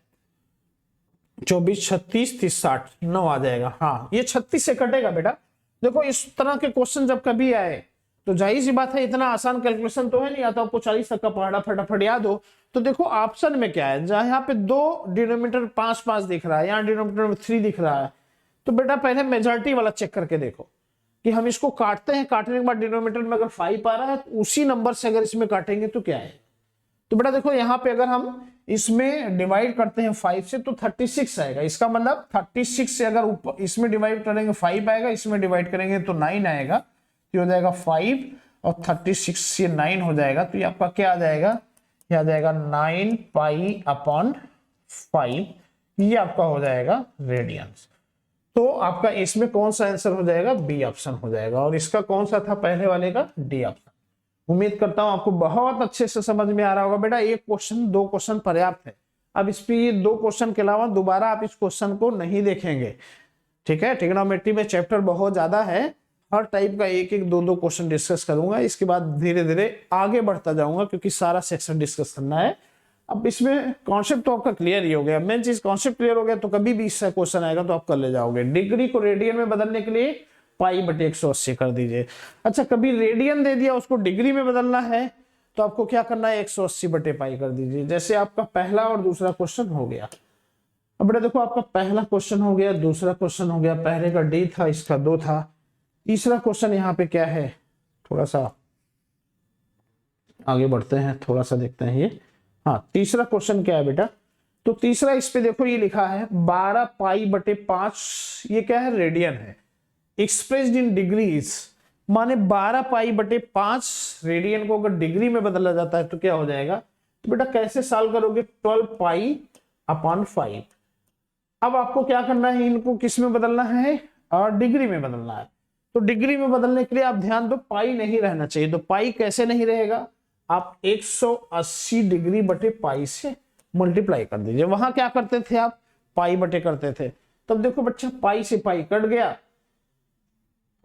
24 36 30 60, 9 आ जाएगा। हाँ ये 36 से कटेगा बेटा। देखो इस तरह के क्वेश्चन जब कभी आए तो जाहिर सी बात है, इतना आसान कैलकुलेशन तो है नहीं, आता आपको 40 तक का पहाड़ा फटाफट याद हो। तो देखो ऑप्शन में क्या है, जहां यहाँ पे 2 डिनोमिनेटर 5 5 दिख रहा है, यहाँ डिनोमिनेटर में 3 दिख रहा है, तो बेटा पहले मेजॉरिटी वाला चेक करके देखो कि हम इसको काटते हैं, काटने के बाद डिनोमिनेटर में अगर 5 आ रहा है तो उसी नंबर से अगर इसमें काटेंगे तो क्या है। तो बेटा देखो यहाँ पे अगर हम इसमें डिवाइड करते हैं 5 से तो 36 आएगा। इसका मतलब 36 से अगर इसमें डिवाइड करेंगे 5 आएगा, इसमें डिवाइड करेंगे तो 9 आएगा, तो हो जाएगा 5 और 36 से 9 हो जाएगा। तो ये आपका क्या आ जाएगा? ये आ जाएगा 9 पाई अपॉन 5, ये आपका हो जाएगा रेडियंस। तो आपका इसमें कौन सा आंसर हो जाएगा? बी ऑप्शन हो जाएगा। और इसका कौन सा था पहले वाले का? D option. उम्मीद करता हूं आपको बहुत अच्छे से समझ में आ रहा होगा बेटा। एक क्वेश्चन 2 क्वेश्चन पर्याप्त है। अब इस पे 2 क्वेश्चन के अलावा दोबारा आप इस क्वेश्चन को नहीं देखेंगे, ठीक है? ट्रिग्नोमेट्री में चैप्टर बहुत ज्यादा है, हर टाइप का 1-1 2-2 क्वेश्चन डिस्कस करूंगा। इसके बाद धीरे धीरे आगे बढ़ता जाऊंगा क्योंकि सारा सेक्शन डिस्कस करना है। अब इसमें कॉन्सेप्ट तो आपका क्लियर ही हो गया। मेन चीज कॉन्सेप्ट क्लियर हो गया तो कभी भी इससे क्वेश्चन आएगा तो आप कर ले जाओगे। डिग्री को रेडियन में बदलने के लिए पाई बटे 180 कर दीजिए। अच्छा, कभी रेडियन दे दिया, उसको डिग्री में बदलना है तो आपको क्या करना है, 180 बटे पाई कर दीजिए। जैसे आपका पहला और दूसरा क्वेश्चन हो गया। अब बेटा देखो, आपका पहला क्वेश्चन हो गया, दूसरा क्वेश्चन हो गया, पहले का डी था, इसका 2 था। तीसरा क्वेश्चन यहाँ पे क्या है, थोड़ा सा आगे बढ़ते हैं, थोड़ा सा देखते हैं ये। हाँ, तीसरा क्वेश्चन क्या है बेटा, तो तीसरा इस पे देखो ये लिखा है 12 पाई बटे 5, ये क्या है, रेडियन है, एक्सप्रेस्ड इन डिग्रीज, माने 12 पाई बटे 5 रेडियन को अगर डिग्री में बदला जाता है तो क्या हो जाएगा। तो बेटा कैसे सॉल्व करोगे, 12 पाई अपॉन 5। अब आपको क्या करना है, इनको किस में बदलना है, और डिग्री में बदलना है। तो डिग्री में बदलने के लिए आप ध्यान दो, पाई नहीं रहना चाहिए। तो पाई कैसे नहीं रहेगा, आप 180 डिग्री बटे पाई से मल्टीप्लाई कर दीजिए। वहां क्या करते थे आप, पाई बटे करते थे। तब देखो बच्चा, पाई से पाई कट गया,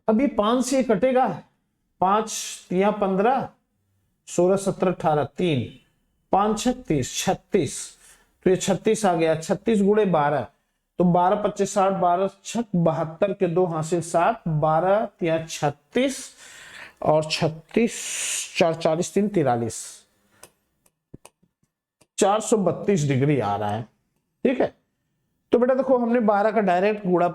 अभी 5 से कटेगा, 5 या 15, 16 17 18 3 5 36 36, तो ये 36 आ गया। 36 गुणे 12, तो 12 25 60, 12 6 72 के 2 हासिल 60, 12 या 36 और 36 4 40 3 43, 432 डिग्री आ रहा है। ठीक है, तो बेटा देखो हमने 12 का डायरेक्ट गुणा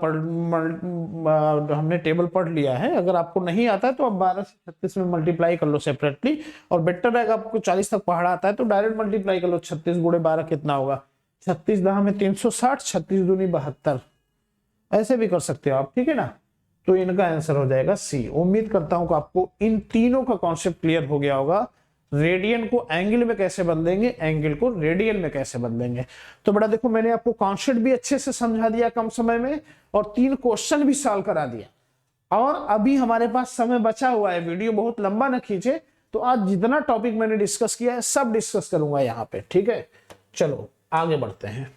हमने टेबल पढ़ लिया है। अगर आपको नहीं आता है तो आप 12 से 36 में मल्टीप्लाई कर लो सेपरेटली, और बेटर रहेगा आपको 40 तक पढ़ा आता है तो डायरेक्ट मल्टीप्लाई कर लो। 36 गुणे 12 कितना होगा, 36 10 में 360, 36 दूनी 72, ऐसे भी कर सकते हो आप। ठीक है ना, तो इनका आंसर हो जाएगा सी। उम्मीद करता हूं कि आपको इन तीनों का कॉन्सेप्ट क्लियर हो गया होगा। रेडियन को एंगल में कैसे बदलेंगे, एंगल को रेडियन में कैसे बदलेंगे। तो बड़ा देखो, मैंने आपको कॉन्सेप्ट भी अच्छे से समझा दिया कम समय में, और 3 क्वेश्चन भी सॉल्व करा दिया। और अभी हमारे पास समय बचा हुआ है, वीडियो बहुत लंबा ना खींचे, तो आज जितना टॉपिक मैंने डिस्कस किया है सब डिस्कस करूंगा यहाँ पे। ठीक है, चलो आगे बढ़ते हैं।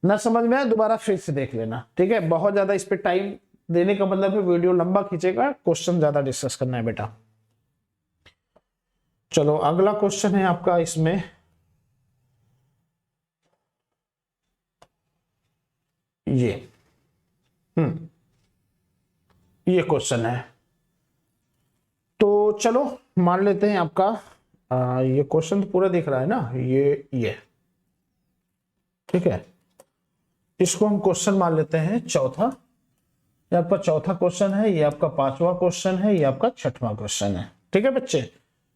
ना समझ में आया दोबारा फिर से देख लेना। ठीक है, बहुत ज्यादा इस पे टाइम देने का मतलब है वीडियो लंबा खींचेगा, क्वेश्चन ज्यादा डिस्कस करना है बेटा। चलो अगला क्वेश्चन है आपका इसमें, ये ये क्वेश्चन है। तो चलो मान लेते हैं आपका ये क्वेश्चन तो पूरा दिख रहा है ना, ये ठीक है, इसको हम क्वेश्चन मान लेते हैं चौथा। ये आपका चौथा क्वेश्चन है, ये आपका 5वां क्वेश्चन है, ये आपका 6वां क्वेश्चन है। ठीक है बच्चे,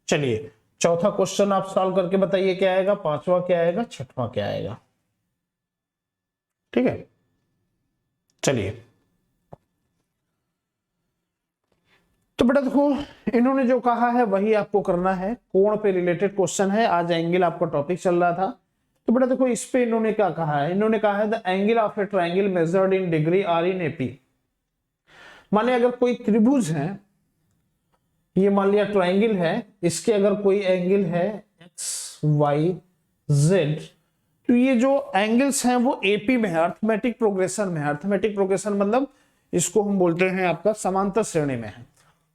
चलिए चौथा क्वेश्चन आप सॉल्व करके बताइए क्या आएगा, 5वां क्या आएगा, 6वां क्या आएगा। ठीक है, चलिए। तो बेटा देखो, इन्होंने जो कहा है वही आपको करना है। कोण पे रिलेटेड क्वेश्चन है, आज एंगल आपका टॉपिक चल रहा था। तो बेटा देखो, इस पे इन्होंने क्या कहा है, इन्होंने कहा है the angle of a triangle measured in degree are in AP. माने अगर कोई त्रिभुज है, ये मान लिया ट्रायंगल है, इसके अगर कोई एंगल है एक्स वाई जेड, तो ये जो एंगल्स हैं वो एपी में है, अर्थमेटिक प्रोग्रेशन में है। अर्थमेटिक प्रोग्रेशन मतलब इसको हम बोलते हैं आपका समांतर श्रेणी में है।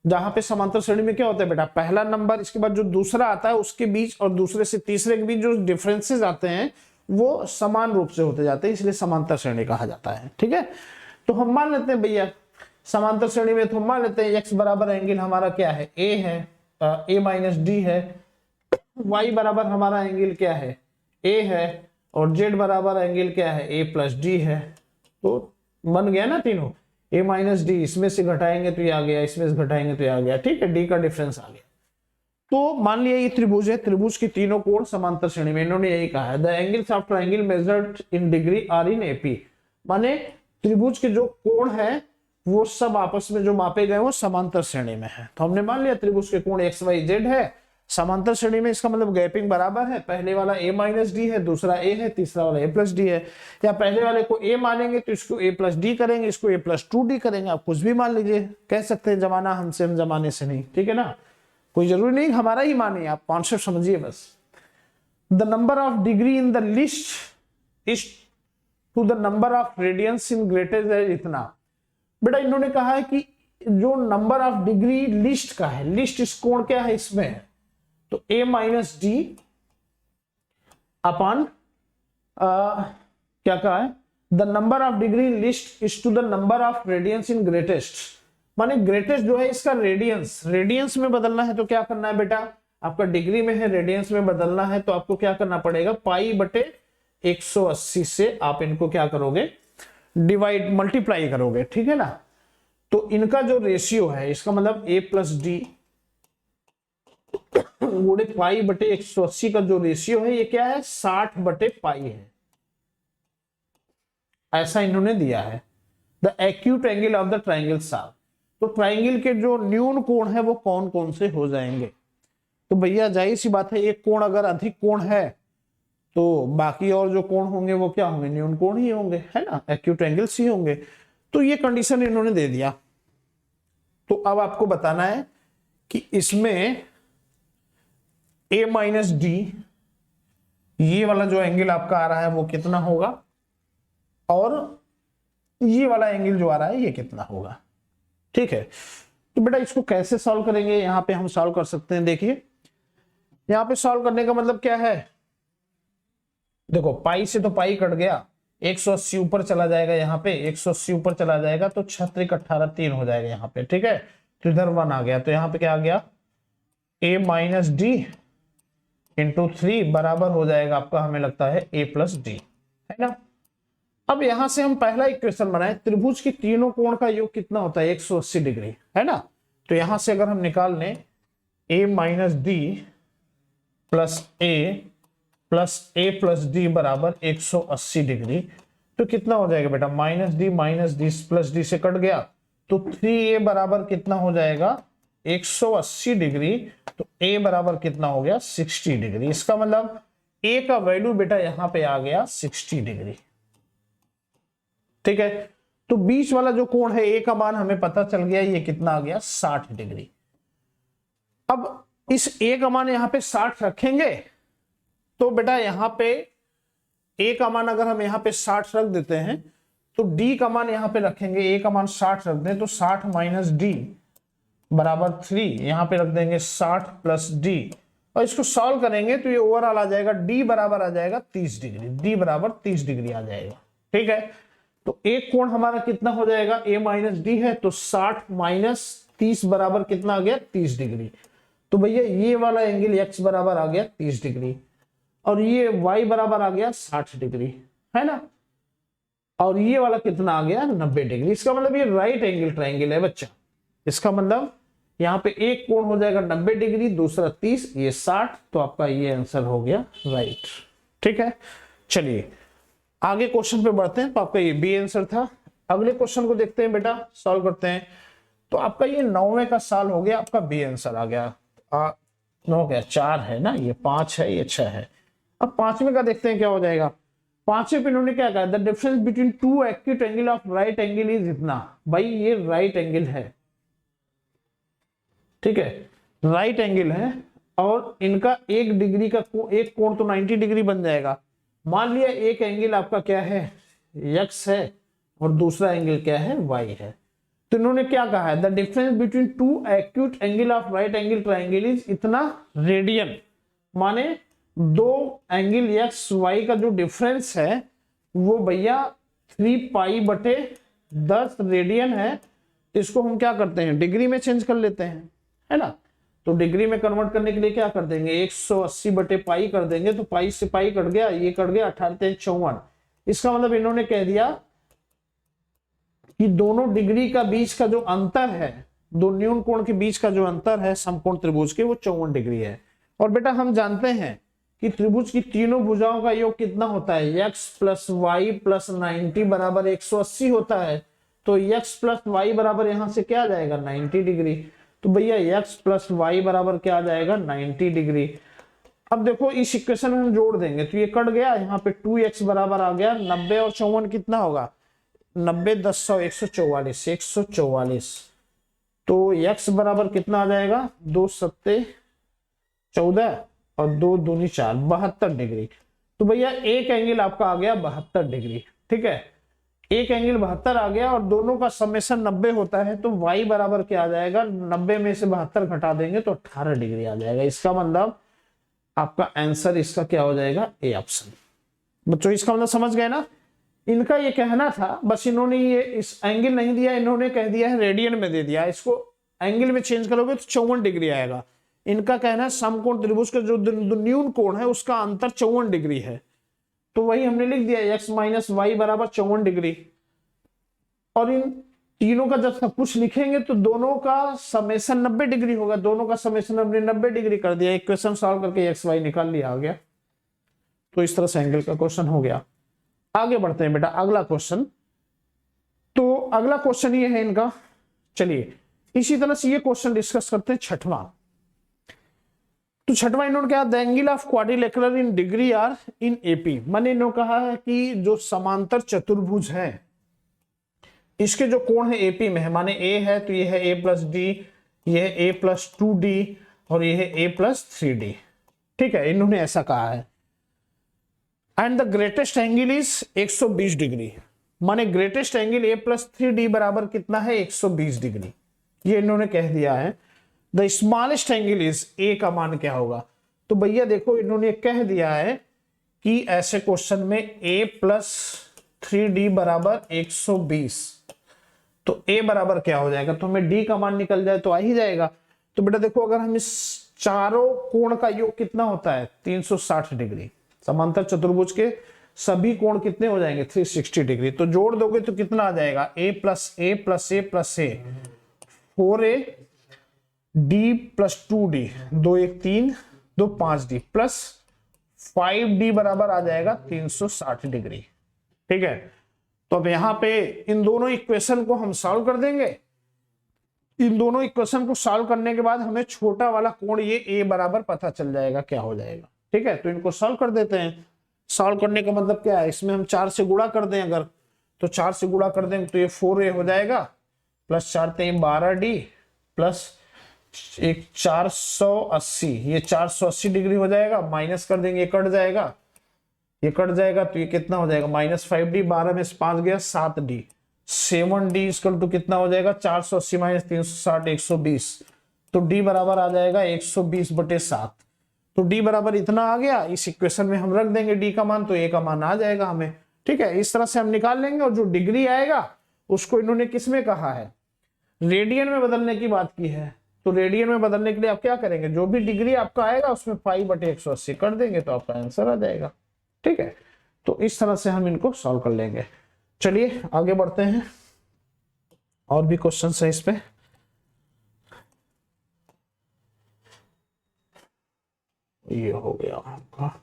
जहां पे समांतर श्रेणी में क्या होता है बेटा, पहला नंबर इसके बाद जो दूसरा आता है उसके बीच और दूसरे से तीसरे के बीच जो डिफरेंसेस आते हैं वो समान रूप से होते जाते हैं, इसलिए समांतर श्रेणी कहा जाता है। ठीक है, तो हम मान लेते हैं भैया समांतर श्रेणी में, तो हम मान लेते हैं एक्स बराबर एंगल हमारा क्या है, ए है, ए माइनस डी है, वाई बराबर हमारा एंगल क्या है, ए है, और जेड बराबर एंगल क्या है, ए प्लस डी है। तो बन गया ना तीनों, ए माइनस डी, इसमें से घटाएंगे तो ये आ गया, इसमें से घटाएंगे तो ये आ गया। ठीक है, डी का डिफरेंस आ गया। तो मान लिया ये त्रिभुज है, त्रिभुज की तीनों कोण समांतर श्रेणी में, इन्होंने यही कहा है the angles of triangle measured in degree are in AP. माने त्रिभुज के जो कोण है वो सब आपस में जो मापे गए वो समांतर श्रेणी में है। तो हमने मान लिया त्रिभुज के कोण एक्स वाई जेड है, समांतर श्रेणी में, इसका मतलब गैपिंग बराबर है। पहले वाला a माइनस डी है, दूसरा a है, तीसरा वाला a प्लस डी है। या पहले वाले को a मानेंगे तो इसको a प्लस डी करेंगे, इसको a प्लस 2d करेंगे, आप कुछ भी मान लीजिए, कह सकते हैं जमाना हमसे हम जमाने से नहीं। ठीक है ना, कोई जरूरी नहीं हमारा ही माने, आप कॉन्सेप्ट समझिए बस। The number of degree in the least is to the number of radians in greatest है इतना। बेटा इन्होंने कहा है कि जो नंबर ऑफ डिग्री लिस्ट का है, लिस्ट इस कोण क्या है इसमें है, तो a माइनस डी अपॉन क्या कहा है, the number of degree least is to the number of radians in greatest. माने ग्रेटेस्ट जो है इसका रेडियंस, रेडियंस में बदलना है तो क्या करना है बेटा, आपका डिग्री में है, रेडियंस में बदलना है तो आपको क्या करना पड़ेगा, पाई बटे 180 से आप इनको क्या करोगे, डिवाइड मल्टीप्लाई करोगे, ठीक है ना। तो इनका जो रेशियो है, इसका मतलब a प्लस डी गुणे पाई बटे 180 का जो रेशियो है ये क्या है, 60 बटे पाई है, ऐसा इन्होंने दिया है। The acute angle of the triangles are, तो ट्राइंगल के जो न्यून कोण है वो कौन कौन से हो जाएंगे, तो भैया जाहिर सी बात है, एक कोण अगर अधिक कोण है तो बाकी और जो कोण होंगे वो क्या होंगे, न्यून कोण ही होंगे, है ना, एक्यूट एंगल्स ही होंगे। तो ये कंडीशन इन्होंने दे दिया। तो अब आपको बताना है कि इसमें a माइनस डी, ये वाला जो एंगल आपका आ रहा है वो कितना होगा, और ये वाला एंगल जो आ रहा है ये कितना होगा, ठीक है। तो बेटा इसको कैसे सॉल्व करेंगे, यहां पे हम सॉल्व कर सकते हैं। देखिए यहां पे सॉल्व करने का मतलब क्या है, देखो पाई से तो पाई कट गया, 180 ऊपर चला जाएगा, यहाँ पे 180 ऊपर चला जाएगा तो 36 18 3 हो जाएगा यहाँ पे, ठीक है। तो इधर 1 आ गया, तो यहाँ पे क्या आ गया, a माइनस डी इंटू 3 बराबर हो जाएगा आपका, हमें लगता है a प्लस डी, है ना। अब यहां से हम पहला इक्वेशन बनाए, त्रिभुज की तीनों कोण का योग कितना होता है, 180 डिग्री, है ना। तो यहां से अगर हम निकाल लें a minus D plus A plus D बराबर 180 डिग्री, तो कितना हो जाएगा बेटा, माइनस डी प्लस डी से कट गया, तो 3a बराबर कितना हो जाएगा, 180 डिग्री, तो a बराबर कितना हो गया, 60 डिग्री। इसका मतलब a का वैल्यू बेटा यहां पे आ गया 60 डिग्री, ठीक है। तो बीच वाला जो कोण है a का मान हमें पता चल गया, ये कितना आ गया, 60 डिग्री। अब इस a का मान यहां पे 60 रखेंगे तो बेटा यहां पे a का मान अगर हम यहां पे 60 रख देते हैं तो d का मान यहां पे रखेंगे, a का मान 60 रख दें तो 60 माइनस डी बराबर 3, यहां पे रख देंगे 60 प्लस डी, और इसको सॉल्व करेंगे तो ये ओवरऑल आ जाएगा d बराबर आ जाएगा 30 डिग्री, d बराबर 30 डिग्री आ जाएगा, ठीक है। तो एक कोण हमारा कितना हो जाएगा, a माइनस डी है, तो 60 माइनस 30 बराबर कितना आ गया, 30 डिग्री। तो भैया ये वाला एंगल x बराबर आ गया 30 डिग्री, और ये y बराबर आ गया 60 डिग्री, है ना, और ये वाला कितना आ गया, 90 डिग्री। इसका मतलब ये राइट एंगल ट्राइंगल है बच्चा। इसका मतलब यहाँ पे एक कोण हो जाएगा 90 डिग्री, दूसरा 30, ये 60, तो आपका ये आंसर हो गया राइट, ठीक है। चलिए आगे क्वेश्चन पे बढ़ते हैं। तो आपका ये बी आंसर था। अगले क्वेश्चन को देखते हैं बेटा, सॉल्व करते हैं। तो आपका ये 9वें का साल हो गया, आपका बी आंसर आ गया, 9 गया, 4 है ना, ये 5 है, ये 6 है। अब 5वें का देखते हैं क्या हो जाएगा। 5वें पे इन्होंने क्या कहा, the difference between two acute angle of right angle is इतना। भाई ये राइट एंगल है, ठीक है, राइट एंगल है, और इनका 1 डिग्री का एक कोण तो 90 डिग्री बन जाएगा। मान लिया एक एंगल आपका क्या है, x है, और दूसरा एंगल क्या है, y है। तो इन्होंने क्या कहा है, the difference between two acute angle of right angle triangle is इतना रेडियन। माने दो एंगल x y का जो डिफरेंस है वो भैया 3 पाई बटे 10 रेडियन है। इसको हम क्या करते हैं, डिग्री में चेंज कर लेते हैं, है ना। तो डिग्री में कन्वर्ट करने के लिए क्या कर देंगे, 180 बटे पाई कर देंगे, तो पाई से पाई कट गया, ये कट गया, 18 54। इसका मतलब इन्होंने कह दिया कि दोनों डिग्री का बीच का जो अंतर है, दो न्यून कोण के बीच का जो अंतर है समकोण त्रिभुज के, वो 54 डिग्री है। और बेटा हम जानते हैं कि त्रिभुज की तीनों भुजाओं का योग कितना होता है, x प्लस वाई प्लस 90 बराबर 180 होता है। तो x प्लस वाई बराबर यहां से क्या आ जाएगा, 90 डिग्री। तो भैया x प्लस वाई बराबर क्या आ जाएगा, 90 डिग्री। अब देखो इस इक्वेशन में हम जोड़ देंगे तो ये कट गया, यहाँ पे 2x बराबर आ गया 90 और 54 कितना होगा, 90 10 100 144 144। तो x बराबर कितना आ जाएगा, 2 7 14 और 2 दूनी 4 72 डिग्री। तो भैया एक एंगल आपका आ गया 72 डिग्री, ठीक है, एक एंगल 72 आ गया, और दोनों का समेशन 90 होता है। तो y बराबर क्या आ जाएगा, 90 में से 72 घटा देंगे तो 18 डिग्री आ जाएगा। इसका मतलब आपका आंसर इसका क्या हो जाएगा, ए ऑप्शन। बच्चों इसका मतलब समझ गए ना, इनका ये कहना था, बस इन्होंने ये इस एंगल नहीं दिया, इन्होंने कह दिया है रेडियन में दे दिया। इसको एंगल में चेंज करोगे तो 54 डिग्री आएगा। इनका कहना है समकोण त्रिभुज का जो न्यून कोण है उसका अंतर 54 डिग्री है। तो वही हमने लिख दिया x माइनस वाई बराबर 54 डिग्री। और इन तीनों का जब सब कुछ लिखेंगे तो दोनों का समेशन 90 डिग्री होगा। दोनों का समेशन हमने 90 डिग्री कर दिया। इक्वेशन सॉल्व करके एक्स वाई निकाल लिया, आ गया। तो इस तरह से एंगल का क्वेश्चन हो गया। आगे बढ़ते हैं बेटा, अगला क्वेश्चन। तो अगला क्वेश्चन ये है इनका। चलिए इसी तरह से ये क्वेश्चन डिस्कस करते हैं छठवां। तो छठवां इन्होंने कहा the angle of quadrilateral in degree are in AP. मैंने इन्होंने कहा है कि जो समांतर चतुर्भुज है इसके जो कोण है एपी में है, माने ए है तो ये है ए प्लस डी, ये है ए प्लस 2d और ये है ए प्लस 3d। ठीक है, इन्होंने ऐसा कहा है। And the greatest angle is 120 degree, माने greatest angle A plus 3d बराबर कितना है 120 डिग्री, ये इन्होंने कह दिया है। द स्मॉलेस्ट एंगल इज, ए का मान क्या होगा। तो भैया देखो इन्होंने कह दिया है कि ऐसे क्वेश्चन में a प्लस 3d बराबर 120, तो a बराबर क्या हो जाएगा, तो हमें d का मान निकल जाए तो आ ही जाएगा। तो बेटा देखो अगर हम इस चारों कोण का योग कितना होता है 360 डिग्री, समांतर चतुर्भुज के सभी कोण कितने हो जाएंगे 360 डिग्री, तो जोड़ दोगे तो कितना आ जाएगा a plus a plus a plus a 4a d plus 2d, 2 1 3 2 5d plus 5d बराबर आ जाएगा 360 डिग्री। ठीक है, तो अब यहां पे इन दोनों इक्वेशन को हम सॉल्व कर देंगे। इन दोनों इक्वेशन को सॉल्व करने के बाद हमें छोटा वाला कोण ये a बराबर पता चल जाएगा क्या हो जाएगा। ठीक है, तो इनको सॉल्व कर देते हैं। सॉल्व करने का मतलब क्या है, इसमें हम 4 से गुणा कर दें अगर, तो 4 से गुणा कर देंगे तो ये 4a हो जाएगा प्लस 4 3 12d प्लस एक 480, ये 480 डिग्री हो जाएगा। माइनस कर देंगे, ये कट जाएगा, ये कट जाएगा तो ये कितना हो जाएगा माइनस 5d, 12 में से 5 गया 7d, 7d इक्वल टू कितना हो जाएगा 480 माइनस 360 120, तो d बराबर आ जाएगा 120/7। तो d बराबर इतना आ गया। इस इक्वेशन में हम रख देंगे d का मान, तो a का मान आ जाएगा हमें। ठीक है, इस तरह से हम निकाल लेंगे। और जो डिग्री आएगा उसको इन्होंने किस में कहा है, रेडियन में बदलने की बात की है। तो रेडियन में बदलने के लिए आप क्या करेंगे, जो भी डिग्री आपका आएगा उसमें पाई/180 कर देंगे तो आपका आंसर आ जाएगा। ठीक है, तो इस तरह से हम इनको सॉल्व कर लेंगे। चलिए आगे बढ़ते हैं, और भी क्वेश्चन है इस पे। ये हो गया आपका,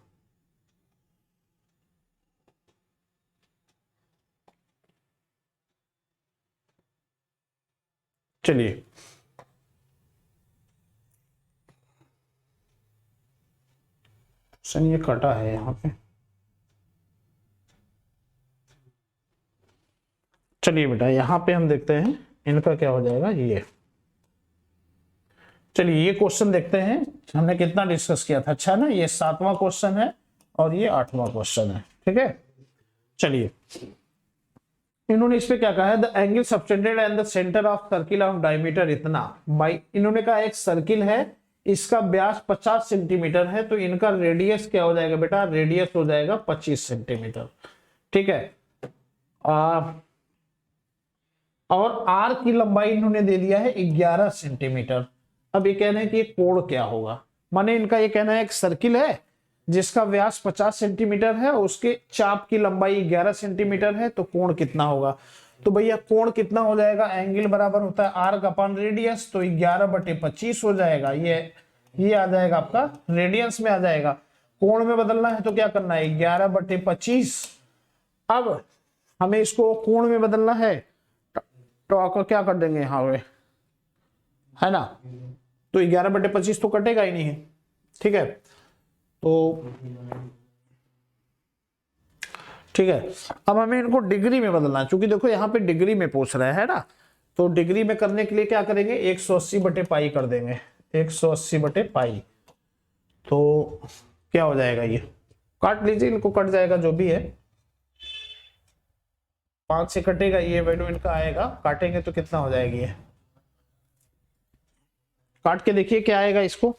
चलिए ये कटा है यहाँ पे। चलिए बेटा यहाँ पे हम देखते हैं इनका क्या हो जाएगा ये। चलिए ये क्वेश्चन देखते हैं, हमने कितना डिस्कस किया था। अच्छा ना, ये 7वां क्वेश्चन है और ये 8वां क्वेश्चन है। ठीक है, चलिए इन्होंने इस पे क्या कहा है, the angle subtended and the centre of circle of diameter इतना बाई। इन्होंने कहा एक सर्किल है, इसका व्यास 50 सेंटीमीटर है, तो इनका रेडियस क्या हो जाएगा बेटा, रेडियस हो जाएगा 25 सेंटीमीटर। ठीक है, और आर की लंबाई इन्होंने दे दिया है 11 सेंटीमीटर। अब ये कहना है कि कोण क्या होगा, माने इनका ये कहना है एक सर्किल है जिसका व्यास 50 सेंटीमीटर है, उसके चाप की लंबाई 11 सेंटीमीटर है, तो कोण कितना होगा। तो भैया कोण कितना हो जाएगा, एंगल बराबर होता है आर्क अपॉन रेडियस, तो 11/25 हो जाएगा। ये आ जाएगा आपका रेडियंस में आ जाएगा। कोण में बदलना है तो क्या करना है 11/25। अब हमें इसको कोण में बदलना है तो आपका क्या कर देंगे यहाँ पे, है ना, तो 11/25 तो कटेगा ही नहीं है। ठीक है, तो ठीक है, अब हमें इनको डिग्री में बदलना है, क्योंकि देखो यहाँ पे डिग्री में पूछ रहा है ना, तो डिग्री में करने के लिए क्या करेंगे 180/पाई कर देंगे, 180/पाई। तो क्या हो जाएगा, ये काट लीजिए, इनको कट जाएगा जो भी है, 5 से कटेगा, ये वैल्यू इनका आएगा, काटेंगे तो कितना हो जाएगी ये, काट के देखिए क्या आएगा, इसको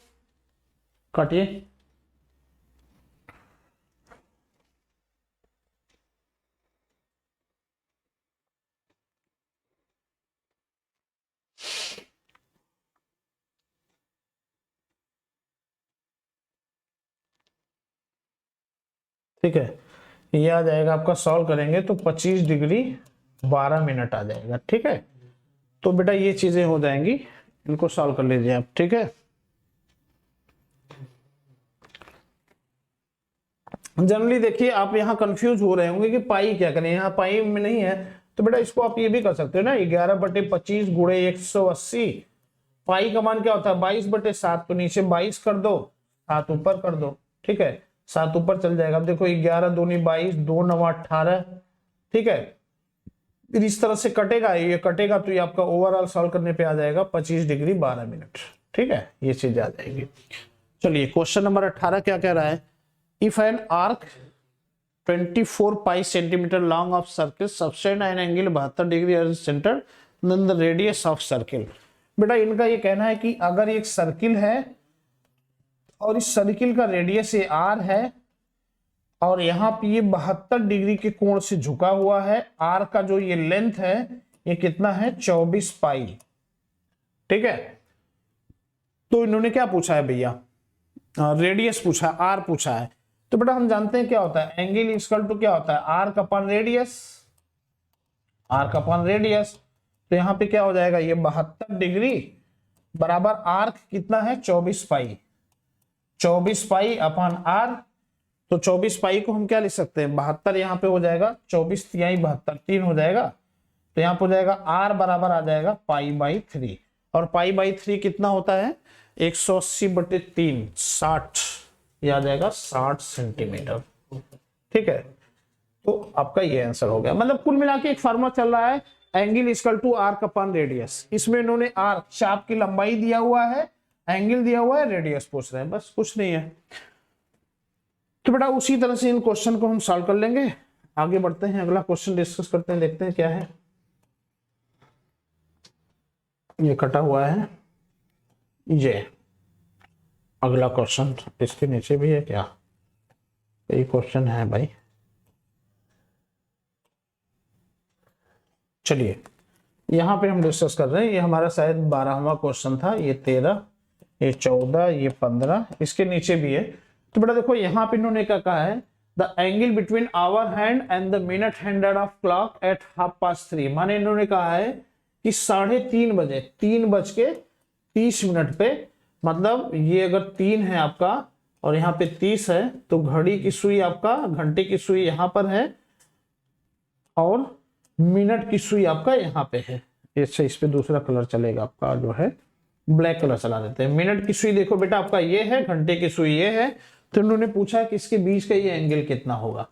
काटिए, ठीक है, ये आ जाएगा आपका, सॉल्व करेंगे तो 25 डिग्री 12 मिनट आ जाएगा। ठीक है, तो बेटा ये चीजें हो जाएंगी, इनको सॉल्व कर लीजिए आप। ठीक है, जनरली देखिए आप यहाँ कंफ्यूज हो रहे होंगे कि पाई क्या करें, यहाँ पाई में नहीं है, तो बेटा इसको आप ये भी कर सकते हो ना, 11/25 गुणे 180। पाई का मान क्या होता है, 22/7, तो नीचे 22 कर दो, 7 ऊपर कर दो। ठीक है, 7 ऊपर चल जाएगा। अब देखो 11 दूनी 22, 2 9 18। ठीक है, फिर इस तरह से कटेगा, ये कटेगा तो ये आपका ओवरऑल सॉल्व करने पे आ जाएगा 25 डिग्री 12 मिनट। ठीक है, ये चीज आ जाएगी। चलिए क्वेश्चन नंबर 18 क्या कह रहा है, if an arc 24 pi centimetre long of circle सबसेंड an angle 72 degree at centre then the radius of circle. बेटा इनका ये कहना है कि अगर एक सर्किल है और इस सर्किल का रेडियस ये आर है और यहाँ पे ये 72 डिग्री के कोण से झुका हुआ है, आर का जो ये लेंथ है ये कितना है, 24 पाई। ठीक है, तो इन्होंने क्या पूछा है भैया, रेडियस पूछा, आर पूछा है। तो बेटा हम जानते हैं क्या होता है, एंगल इक्वल टू क्या होता है, आर का अपन रेडियस, आर का अपन रेडियस। तो यहाँ पे क्या हो जाएगा, ये 72 डिग्री बराबर आर्क कितना है, 24 पाई, 24 पाई अपन आर। तो 24 पाई को हम क्या लिख सकते हैं, 72 यहाँ पे हो जाएगा, 24 तिहाई 72, 3 हो जाएगा। तो यहाँ पे हो जाएगा आर बराबर आ जाएगा पाई/3, और पाई/3 कितना होता है, 180/3, 60, ये आ जाएगा 60 सेंटीमीटर। ठीक है, तो आपका ये आंसर हो गया। मतलब कुल मिला के एक फार्मूला चल रहा है, angle equal to arc upon radius. इसमें इन्होंने आर्क चाप की लंबाई दिया हुआ है, एंगल दिया हुआ है, रेडियस पूछ रहे हैं, बस कुछ नहीं है। तो बेटा उसी तरह से इन क्वेश्चन को हम सॉल्व कर लेंगे। आगे बढ़ते हैं, अगला क्वेश्चन डिस्कस करते हैं, देखते हैं क्या है। ये कटा हुआ है, ये अगला क्वेश्चन इसके नीचे भी है क्या, यही क्वेश्चन है भाई। चलिए यहाँ पे हम डिस्कस कर रहे हैं, ये हमारा शायद 12वां क्वेश्चन था, ये 13, ये 14, ये 15, इसके नीचे भी है। तो बेटा देखो यहाँ पे इन्होंने क्या कहा है, the angle between hour hand and the minute handed of clock at 3:30, माने इन्होंने कहा है कि 3:30 बजे, 3:30 पे, मतलब ये अगर 3 है आपका और यहाँ पे 30 है, तो घड़ी की सुई आपका, घंटे की सुई यहाँ पर है और मिनट की सुई आपका यहाँ पे है। इससे इस पे दूसरा कलर चलेगा आपका, जो है ब्लैक कलर चला देते हैं। मिनट की सुई देखो बेटा आपका ये है, घंटे की सुई ये है। तो इन्होंने पूछा कि इसके बीच का ये एंगल कितना होगा।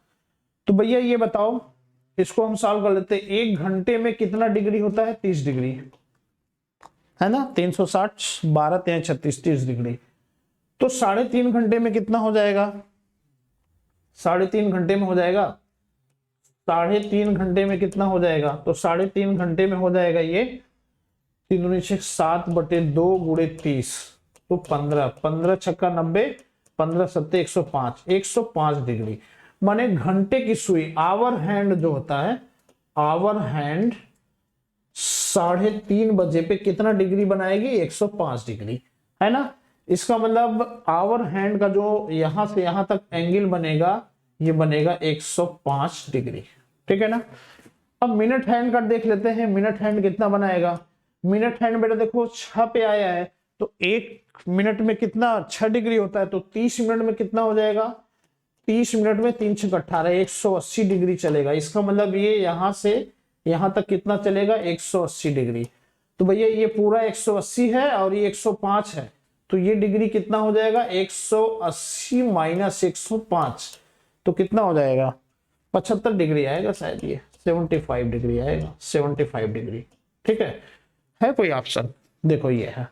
तो भैया ये बताओ, इसको हम सॉल्व कर लेते हैं। 1 घंटे में कितना डिग्री होता है, 30 डिग्री है ना, 360, 12 3 36, 30 डिग्री। तो 3.5 घंटे में कितना हो जाएगा, 3.5 घंटे में हो जाएगा, 3.5 घंटे में कितना हो जाएगा, तो 3.5 घंटे में हो जाएगा ये 7/2 गुणे 30, तो 15, 15 छक्का 90, 15 सत्ते 105, 105 डिग्री। माने घंटे की सुई, आवर हैंड जो होता है, आवर हैंड 3:30 बजे पे कितना डिग्री बनाएगी, 105 डिग्री, है ना। इसका मतलब आवर हैंड का जो यहां से यहां तक एंगल बनेगा, ये बनेगा 105 डिग्री। ठीक है ना। अब मिनट हैंड का देख लेते हैं, मिनट हैंड कितना बनाएगा। मिनट हैंड बेटा देखो 6 पे आया है, तो 1 मिनट में कितना, 6 डिग्री होता है, तो 30 मिनट में कितना हो जाएगा, 30 मिनट में 3 6 18, 180 डिग्री चलेगा। इसका मतलब ये यहां से यहां तक कितना चलेगा, 180 डिग्री। तो भैया ये पूरा 180 है और ये 105 है, तो ये डिग्री कितना हो जाएगा, 180 माइनस 105, तो कितना हो जाएगा, 75 डिग्री आएगा शायद, ये 75 डिग्री आएगा, 75 डिग्री। ठीक है कोई ऑप्शन, देखो ये है।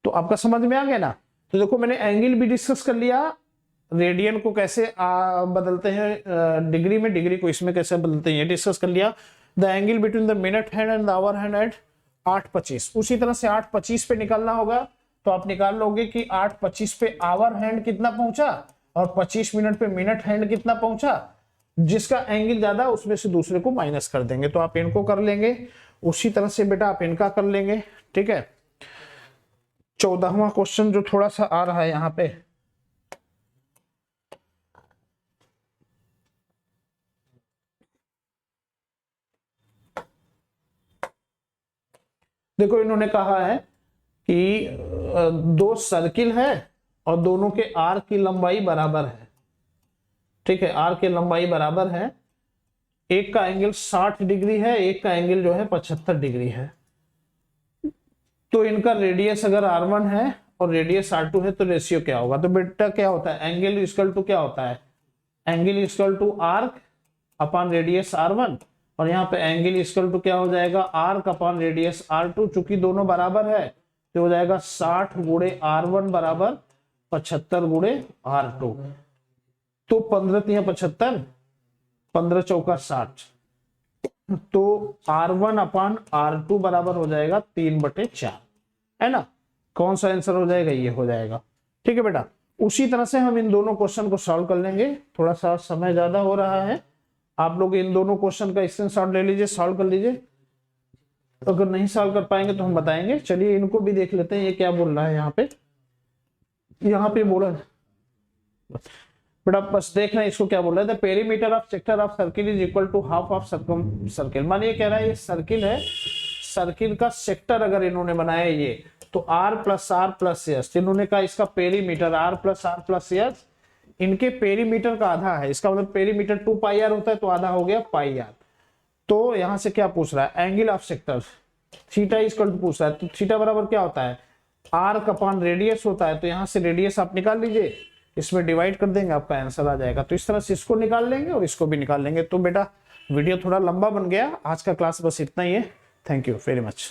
तो आपका समझ में आ गया ना। तो देखो मैंने एंगल भी डिस्कस कर लिया, रेडियन को कैसे बदलते हैं डिग्री में, डिग्री को इसमें कैसे बदलते हैं ये डिस्कस कर लिया। The angle between the minute hand and the hour hand at 8:25, उसी तरह से 8:25 पे निकालना होगा। तो आप निकाल लोगे कि 8:25 पे आवर हैंड कितना पहुंचा और 25 मिनट पे मिनट हैंड कितना पहुंचा। जिसका एंगल ज्यादा उसमें से दूसरे को माइनस कर देंगे। तो आप इनको कर लेंगे, उसी तरह से बेटा आप इनका कर लेंगे। ठीक है, 14वां क्वेश्चन जो थोड़ा सा आ रहा है यहाँ पे, देखो इन्होंने कहा है कि दो सर्किल है और दोनों के आर्क की लंबाई बराबर है, ठीक है, आर्क की लंबाई बराबर है, एक का एंगल 60 डिग्री है, एक का एंगल जो है 75 डिग्री है। तो इनका रेडियस अगर R1 है और रेडियस R2 है तो रेशियो क्या होगा? तो बेटा क्या होता है, एंगल इक्वल टू क्या होता है, angle equal to arc upon radius R1, और यहाँ पे एंगल इक्वल टू क्या हो जाएगा, आर्क अपॉन रेडियस R2। चूंकि दोनों बराबर है तो हो जाएगा 60 गुणे R1 बराबर 75 गुणे R2। तो 15 तिया 75, 15 चौका 60, तो R1 अपॉन R2 बराबर हो जाएगा 3/4, है ना। कौन सा आंसर हो जाएगा, ये हो जाएगा। ठीक है बेटा, उसी तरह से हम इन दोनों क्वेश्चन को सॉल्व कर लेंगे। थोड़ा सा समय ज्यादा हो रहा है, आप लोग इन दोनों क्वेश्चन का स्क्रीनशॉट ले लीजिए, सॉल्व कर लीजिए। अगर नहीं सॉल्व कर पाएंगे तो हम बताएंगे। चलिए इनको भी देख लेते हैं, ये क्या बोल रहा है यहाँ पे बोला बेटा, बस देखना इसको क्या बोल रहा है। The perimeter of sector of circle is equal to half of circumcircle. मानिए कह रहा है ये सर्किल है, सर्किल का सेक्टर अगर इन्होंने बनाया ये, तो R प्लस S, इन्होंने कहा इसका पेरीमीटर R प्लस S इनके पेरीमीटर का आधा है। इसका मतलब पेरीमीटर 2 पाई R होता है, तो आधा हो गया पाई R। तो यहां से क्या पूछ रहा है, angle of sector theta equal to पूछ रहा है, तो थीटा बराबर क्या होता है, आर्क अपॉन रेडियस होता है। तो यहां से रेडियस आप निकाल लीजिए, इसमें डिवाइड कर देंगे, आपका आंसर आ जाएगा। तो इस तरह से इसको निकाल लेंगे और इसको भी निकाल लेंगे। तो बेटा वीडियो थोड़ा लंबा बन गया, आज का क्लास बस इतना ही है। Thank you very much.